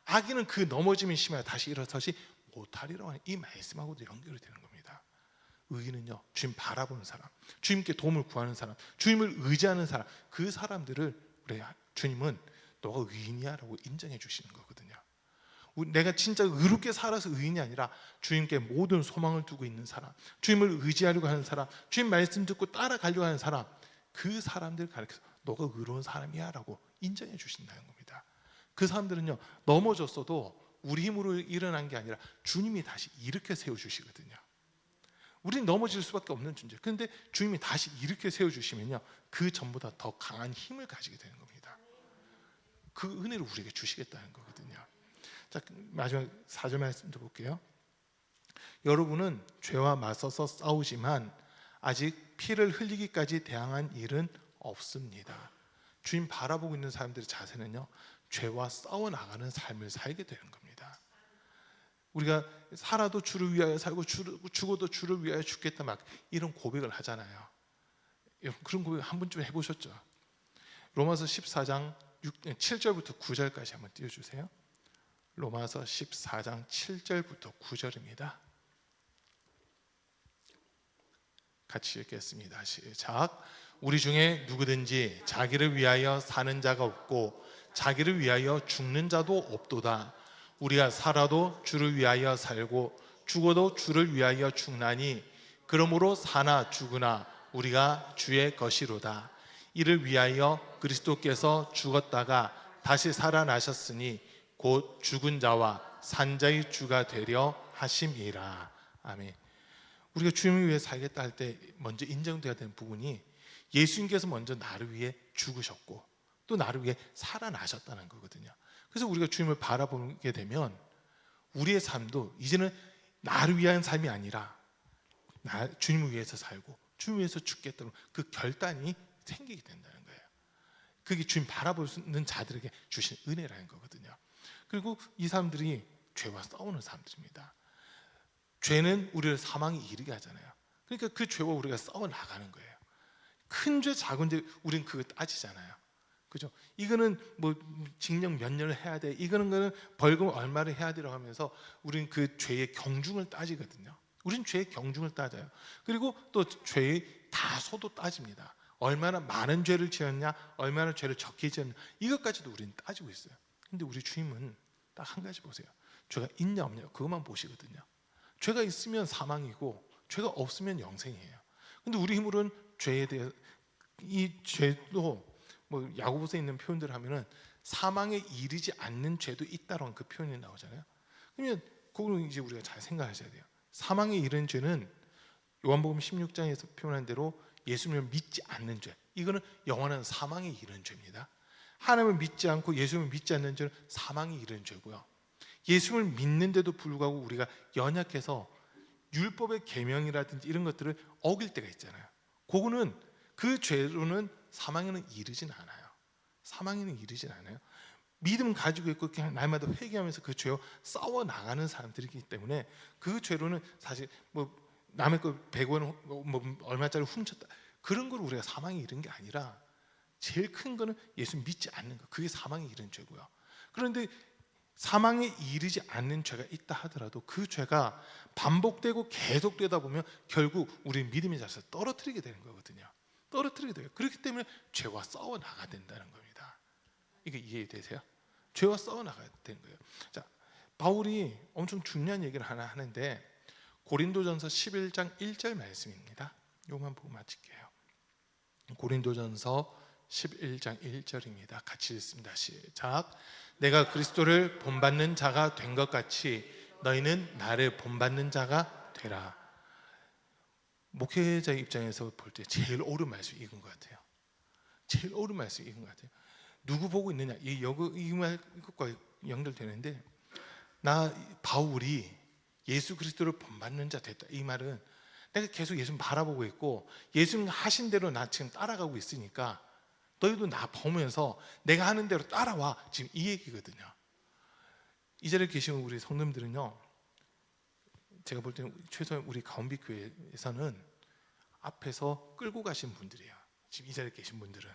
악인은 그 넘어짐이 심하여 다시 일어서지 못하리라고 하는 이 말씀하고도 연결이 되는 겁니다. 의인은요, 주님 바라보는 사람, 주님께 도움을 구하는 사람, 주님을 의지하는 사람, 그 사람들을 우리 주님은 너가 의인이야 라고 인정해 주시는 거거든요. 내가 진짜 의롭게 살아서 의인이 아니라 주님께 모든 소망을 두고 있는 사람, 주님을 의지하려고 하는 사람, 주님 말씀 듣고 따라가려고 하는 사람, 그 사람들을 가리켜서 너가 의로운 사람이야 라고 인정해 주신다는 겁니다. 그 사람들은요, 넘어졌어도 우리 힘으로 일어난 게 아니라 주님이 다시 일으켜 세워주시거든요. 우리는 넘어질 수밖에 없는 존재. 그런데 주님이 다시 일으켜 세워주시면요, 그 전보다 더 강한 힘을 가지게 되는 겁니다. 그 은혜를 우리에게 주시겠다는 거거든요. 자, 마지막 4절 말씀도 볼게요. 여러분은 죄와 맞서서 싸우지만 아직 피를 흘리기까지 대항한 일은 없습니다. 주님 바라보고 있는 사람들의 자세는요, 죄와 싸워 나가는 삶을 살게 되는 겁니다. 우리가 살아도 주를 위하여 살고 죽어도 주를 위하여 죽겠다 막 이런 고백을 하잖아요. 여러분 그런 고백 한 번쯤 해보셨죠? 로마서 14장 7절부터 9절까지 한번 띄워주세요. 로마서 14장 7절부터 9절입니다. 같이 읽겠습니다. 시작. 우리 중에 누구든지 자기를 위하여 사는 자가 없고 자기를 위하여 죽는 자도 없도다. 우리가 살아도 주를 위하여 살고 죽어도 주를 위하여 죽나니 그러므로 사나 죽으나 우리가 주의 것이로다. 이를 위하여 그리스도께서 죽었다가 다시 살아나셨으니 곧 죽은 자와 산 자의 주가 되려 하심이라. 아멘. 우리가 주님을 위해 살겠다 할 때 먼저 인정돼야 되는 부분이 예수님께서 먼저 나를 위해 죽으셨고 또 나를 위해 살아나셨다는 거거든요. 그래서 우리가 주님을 바라보게 되면 우리의 삶도 이제는 나를 위한 삶이 아니라 주님을 위해서 살고 주님을 위해서 죽겠다는 그 결단이 생기게 된다는 거예요. 그게 주님 바라보는 자들에게 주신 은혜라는 거거든요. 그리고 이 사람들이 죄와 싸우는 사람들입니다. 죄는 우리를 사망에 이르게 하잖아요. 그러니까 그 죄와 우리가 싸워 나가는 거예요. 큰 죄, 작은 죄, 우리는 그거 따지잖아요. 그죠? 이거는 뭐 징역 몇 년을 해야 돼. 이거는 벌금 얼마를 해야 되라고 하면서 우리는 그 죄의 경중을 따지거든요. 우리는 죄의 경중을 따져요. 그리고 또 죄의 다소도 따집니다. 얼마나 많은 죄를 지었냐, 얼마나 죄를 적게 지었냐, 이것까지도 우리는 따지고 있어요. 근데 우리 주님은 딱 한 가지 보세요. 죄가 있냐 없냐 그것만 보시거든요. 죄가 있으면 사망이고 죄가 없으면 영생이에요. 근데 우리 힘으로는 죄에 대해 이 죄도 뭐 야고보서에 있는 표현들을 하면은 사망에 이르지 않는 죄도 있다라는 그 표현이 나오잖아요. 그러면 그거는 이제 우리가 잘 생각하셔야 돼요. 사망에 이른 죄는 요한복음 16장에서 표현한 대로 예수님을 믿지 않는 죄, 이거는 영원한 사망에 이른 죄입니다. 하나님을 믿지 않고 예수님을 믿지 않는 죄는 사망에 이른 죄고요. 예수를 믿는데도 불구하고 우리가 연약해서 율법의 계명이라든지 이런 것들을 어길 때가 있잖아요. 그거는 그 죄로는 사망에는 이르진 않아요. 사망에는 이르진 않아요. 믿음 가지고 있고 그냥 날마다 회개하면서 그 죄와 싸워 나가는 사람들이기 때문에 그 죄로는 사실 뭐 남의 거 100원 뭐 얼마짜리 훔쳤다 그런 걸 우리가 사망에 이른 게 아니라 제일 큰 거는 예수 믿지 않는 거, 그게 사망에 이른 죄고요. 그런데 사망에 이르지 않는 죄가 있다 하더라도 그 죄가 반복되고 계속되다 보면 결국 우리 믿음의 자세를 떨어뜨리게 되는 거거든요. 떨어뜨리게 돼요. 그렇기 때문에 죄와 싸워 나가야 된다는 겁니다. 이게 이해되세요? 죄와 싸워 나가야 되는 거예요. 자, 바울이 엄청 중요한 얘기를 하나 하는데 고린도전서 11장 1절 말씀입니다. 요만 보고 마칠게요. 고린도전서 11장 1절입니다. 같이 읽습니다. 시작. 내가 그리스도를 본받는 자가 된 것 같이 너희는 나를 본받는 자가 되라. 목회자의 입장에서 볼 때 제일 옳은 말씀 이건 것 같아요. 제일 옳은 말씀 이건 것 같아요. 누구 보고 있느냐, 이 말과 연결되는데 나 바울이 예수 그리스도를 본받는 자 됐다. 이 말은 내가 계속 예수님 바라보고 있고 예수님 하신 대로 나 지금 따라가고 있으니까 너희도 나 보면서 내가 하는 대로 따라와. 지금 이 얘기거든요. 이 자리에 계신 우리 성도님들은요, 제가 볼 때는 최소한 우리 가운비교회에서는 앞에서 끌고 가신 분들이에요. 지금 이 자리에 계신 분들은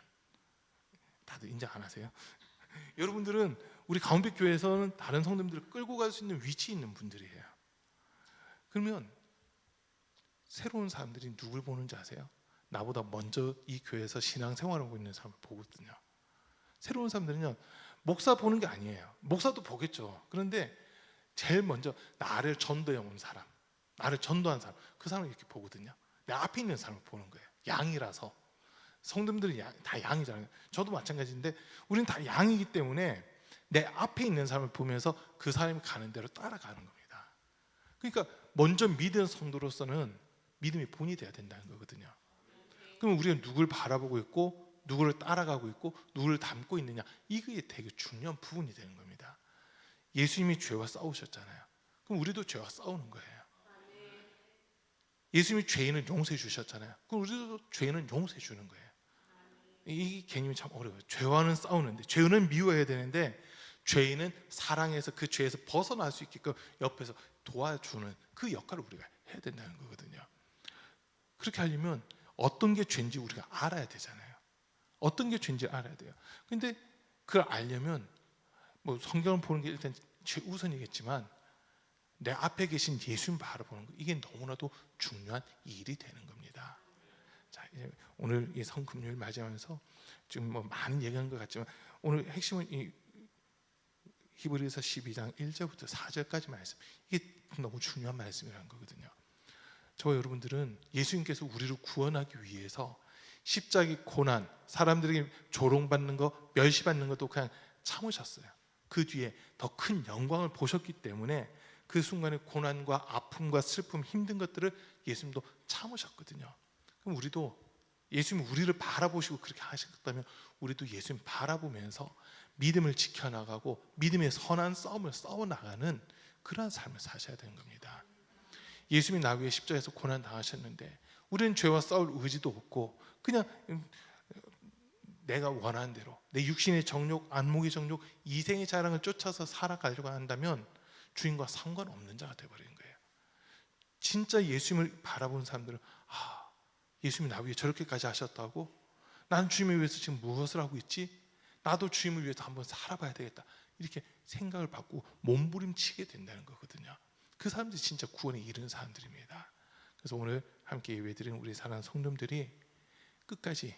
다들 인정 안 하세요? 여러분들은 우리 가운비교회에서는 다른 성도님들을 끌고 갈 수 있는 위치에 있는 분들이에요. 그러면 새로운 사람들이 누굴 보는지 아세요? 나보다 먼저 이 교회에서 신앙생활하고 있는 사람을 보거든요. 새로운 사람들은요, 목사 보는 게 아니에요. 목사도 보겠죠. 그런데 제일 먼저 나를 전도해 온 사람, 나를 전도한 사람, 그 사람을 이렇게 보거든요. 내 앞에 있는 사람을 보는 거예요. 양이라서. 성도들이 다 양이잖아요. 저도 마찬가지인데 우리는 다 양이기 때문에 내 앞에 있는 사람을 보면서 그 사람이 가는 대로 따라가는 겁니다. 그러니까 먼저 믿은 성도로서는 믿음의 본이 돼야 된다는 거거든요. 그럼 우리가 누굴 바라보고 있고 누구를 따라가고 있고 누구를 닮고 있느냐, 이게 되게 중요한 부분이 되는 겁니다. 예수님이 죄와 싸우셨잖아요. 그럼 우리도 죄와 싸우는 거예요. 예수님이 죄인은 용서해 주셨잖아요. 그럼 우리도 죄인은 용서해 주는 거예요. 이 개념이 참 어려워요. 죄와는 싸우는데, 죄는 미워해야 되는데 죄인은 사랑해서 그 죄에서 벗어날 수 있게끔 옆에서 도와주는 그 역할을 우리가 해야 된다는 거거든요. 그렇게 하려면 어떤 게 죄인지 우리가 알아야 되잖아요. 어떤 게 죄인지 알아야 돼요. 근데 그걸 알려면 뭐 성경을 보는 게 일단 최우선이겠지만 내 앞에 계신 예수님 바라보는 거, 이게 너무나도 중요한 일이 되는 겁니다. 자, 이제 오늘 이 성금요일 맞이하면서 지금 뭐 많은 얘기한 것 같지만 오늘 핵심은 이 히브리서 12장 1절부터 4절까지 말씀, 이게 너무 중요한 말씀이라는 거거든요. 저와 여러분들은 예수님께서 우리를 구원하기 위해서 십자가의 고난, 사람들에게 조롱받는 거, 멸시받는 것도 그냥 참으셨어요. 그 뒤에 더 큰 영광을 보셨기 때문에 그 순간의 고난과 아픔과 슬픔, 힘든 것들을 예수님도 참으셨거든요. 그럼 우리도 예수님 우리를 바라보시고 그렇게 하셨다면 우리도 예수님 바라보면서 믿음을 지켜나가고 믿음의 선한 싸움을 싸워나가는 그러한 삶을 사셔야 되는 겁니다. 예수님이 나 위해 십자가에서 고난 당하셨는데 우리는 죄와 싸울 의지도 없고 그냥 내가 원하는 대로 내 육신의 정욕, 안목의 정욕, 이생의 자랑을 쫓아서 살아가려고 한다면 주님과 상관없는 자가 되어버리는 거예요. 진짜 예수님을 바라보는 사람들은 예수님이 나 위해 저렇게까지 하셨다고? 난 주님을 위해서 지금 무엇을 하고 있지? 나도 주님을 위해서 한번 살아봐야 되겠다, 이렇게 생각을 받고 몸부림치게 된다는 거거든요. 그 사람들이 진짜 구원에 이르는 사람들입니다. 그래서 오늘 함께 예배드리는 우리 사랑하는 성도들이 끝까지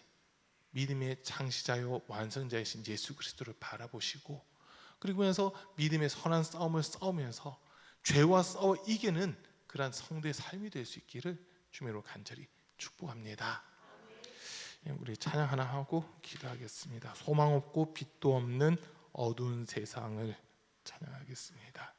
믿음의 창시자요 완성자이신 예수 그리스도를 바라보시고, 그리고 나서 믿음의 선한 싸움을 싸우면서 죄와 싸워 이기는 그러한 성도의 삶이 될 수 있기를 주님으로 간절히 축복합니다. 우리 찬양 하나 하고 기도하겠습니다. 소망 없고 빛도 없는 어두운 세상을 찬양하겠습니다.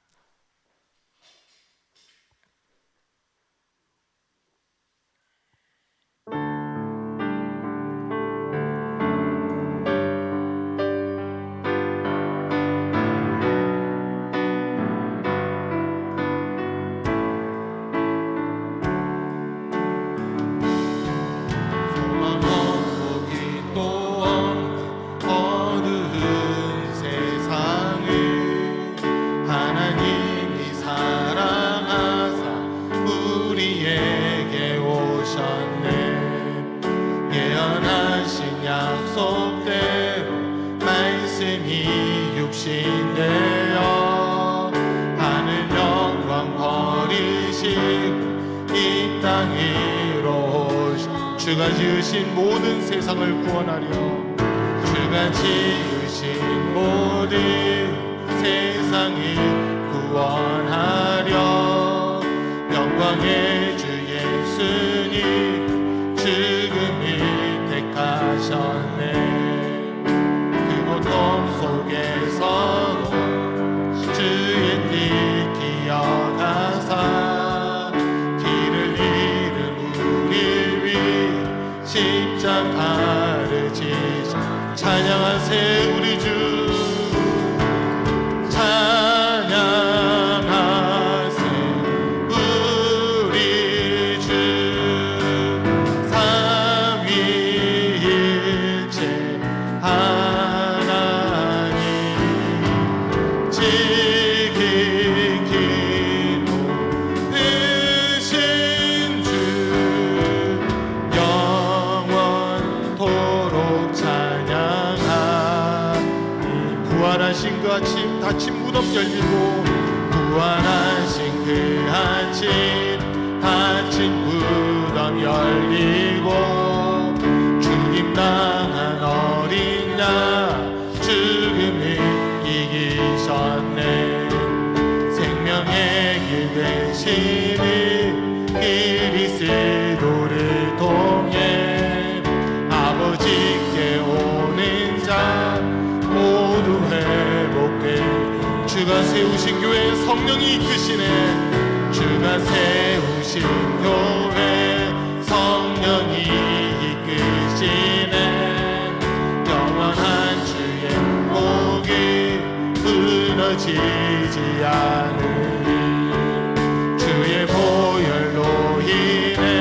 주가 지으신 모든 세상을 구원하려, 주가 지으신 모든 세상을 구원하려 영광의 주 예수님 죽음을 택하셨네. 그 고통 속에서도 주의 뜻 기억하사 길을 잃은 우리를 위해 십자가를 지사 찬양하세 우리 주, 찬양하세 우리 주, 삼위일체 하나님 지키기 높으신 주, 영원토록 찬양하니. 부활하신 그 아침 닫힌 무덤 열리고, 부활하신 그 아침 닫힌 무덤 열리고, 죽임당한 어린 양 죽음을 이기셨네. 생명의 길 되시는 그리스도를 통해 아버지께 오는 자 모두 회복돼. 주가 세우신 교회 성령이 이끄시네. 주가 세우신 교회 성령이 이끄시네. 영원한 주의 복이 끊어지지 않으니 주의 보혈로 인해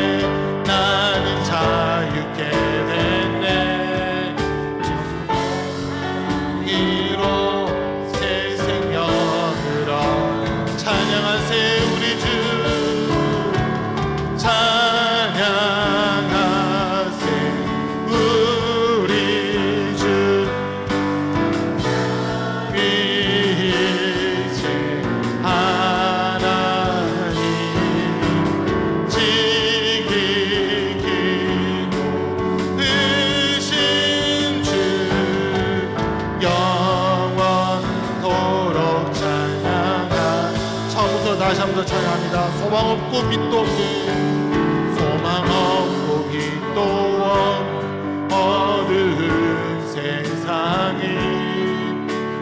다시 한 번 더 찬양합니다. 소망 없고 빛도 없는, 소망 없고 빛도 없는 어두운 세상에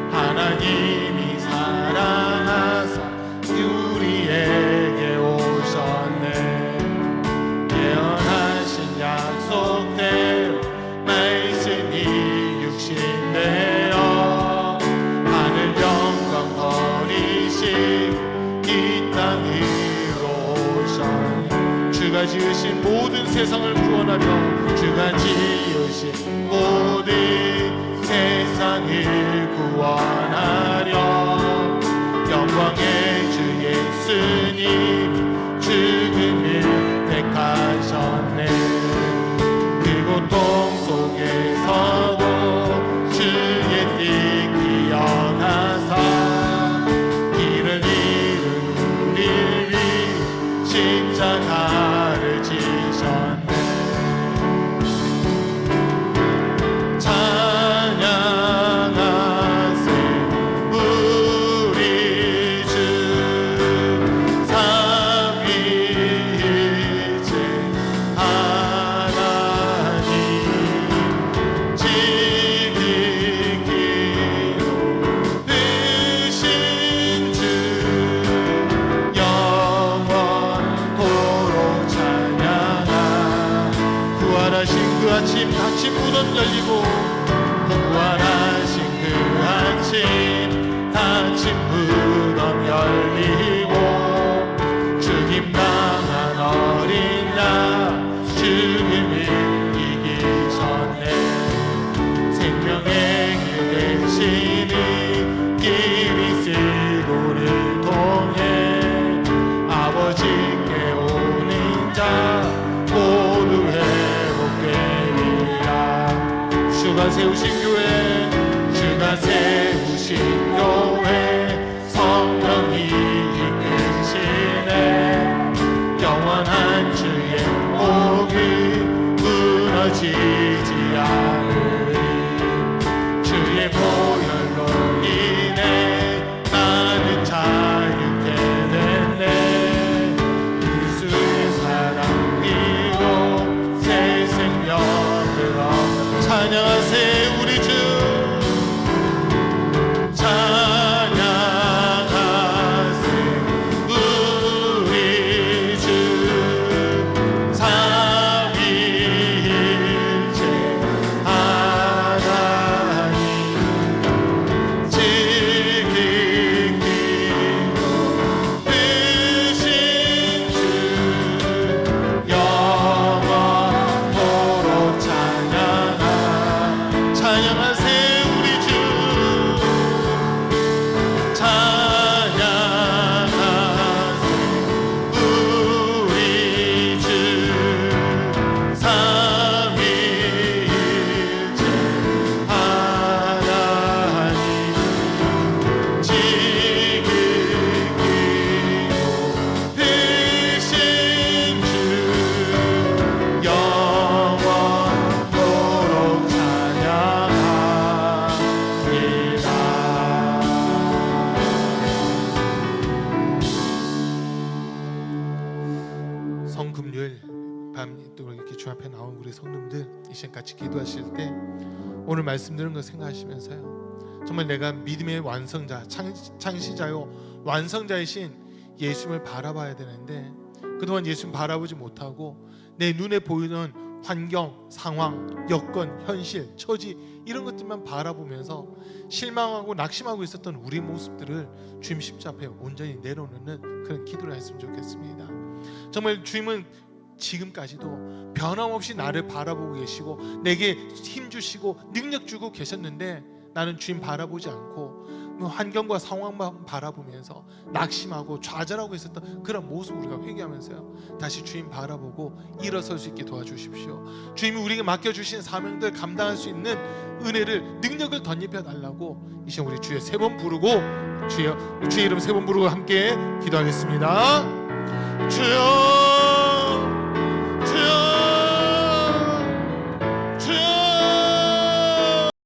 하나님이 사랑하사 우리에게 오셨네. 예언하신 약속대로 말씀이 육신되어 하늘 영광 버리신 이 땅으로 오셨네. 주가 지으신 모든 세상을 구원하려, 주가 지으신 모든 세상을 구원하려 영광의 주 예수님 죽음을 택하셨네. 그곳 동 속에서도 주의 뜻 기억하사 길을 잃은 우리를 위해 십자가를 지셨네. 찬양하세 우리 주 삼위일체 하나님, 지극히로 크신 주 영원토록 찬양하. 부활하신 그 아침, 닫힌 무덤 열리고, 부활하신 그 아침, 닫힌 무덤 열리고, 죽임당한 어린 양 죽음을 이기셨네. 생명의 길 되시는 그리스도를 통해 아버지께 오는 자 모두 회복되리라. 주가 세우신 교회, 주가 세우신 교회, 성령이 이끄시네. 영원한 주의 복음 무너지지 않으리. 주의 보혈로 인해 나는 자유케 됐네. 예수의 사랑 이고 새 생명을 얻어. 찬양하세 우리 주, 찬양하세 우리 주 삼위일체 하나님, 지극히로 크신 주 영원토록 찬양하. 찬양하세 우리 주, 찬양하세 우리 주 삼위일체 하나님, 지극히로 크신 주 영원토록 찬양합니다. 성금요일 밤 또 이렇게 주 앞에 나온 우리 성도님들, 이 시간 같이 기도하실 때 오늘 말씀 들은 거 생각하시면서요, 정말 내가 믿음의 완성자, 창시자요 완성자이신 예수님을 바라봐야 되는데, 그동안 예수님 바라보지 못하고 내 눈에 보이는 환경, 상황, 여건, 현실, 처지 이런 것들만 바라보면서 실망하고 낙심하고 있었던 우리 모습들을 주님 십자 앞에 온전히 내려놓는 그런 기도를 했으면 좋겠습니다. 정말 주님은 지금까지도 변함없이 나를 바라보고 계시고 내게 힘 주시고 능력 주고 계셨는데, 나는 주님 바라보지 않고 환경과 상황만 바라보면서 낙심하고 좌절하고 있었던 그런 모습 우리가 회개하면서요, 다시 주님 바라보고 일어설 수 있게 도와주십시오. 주님이 우리에게 맡겨주신 사명들 감당할 수 있는 은혜를, 능력을 덧입혀 달라고 이 시간 우리 주여 세 번 부르고, 주의 이름 세 번 부르고 함께 기도하겠습니다. 주여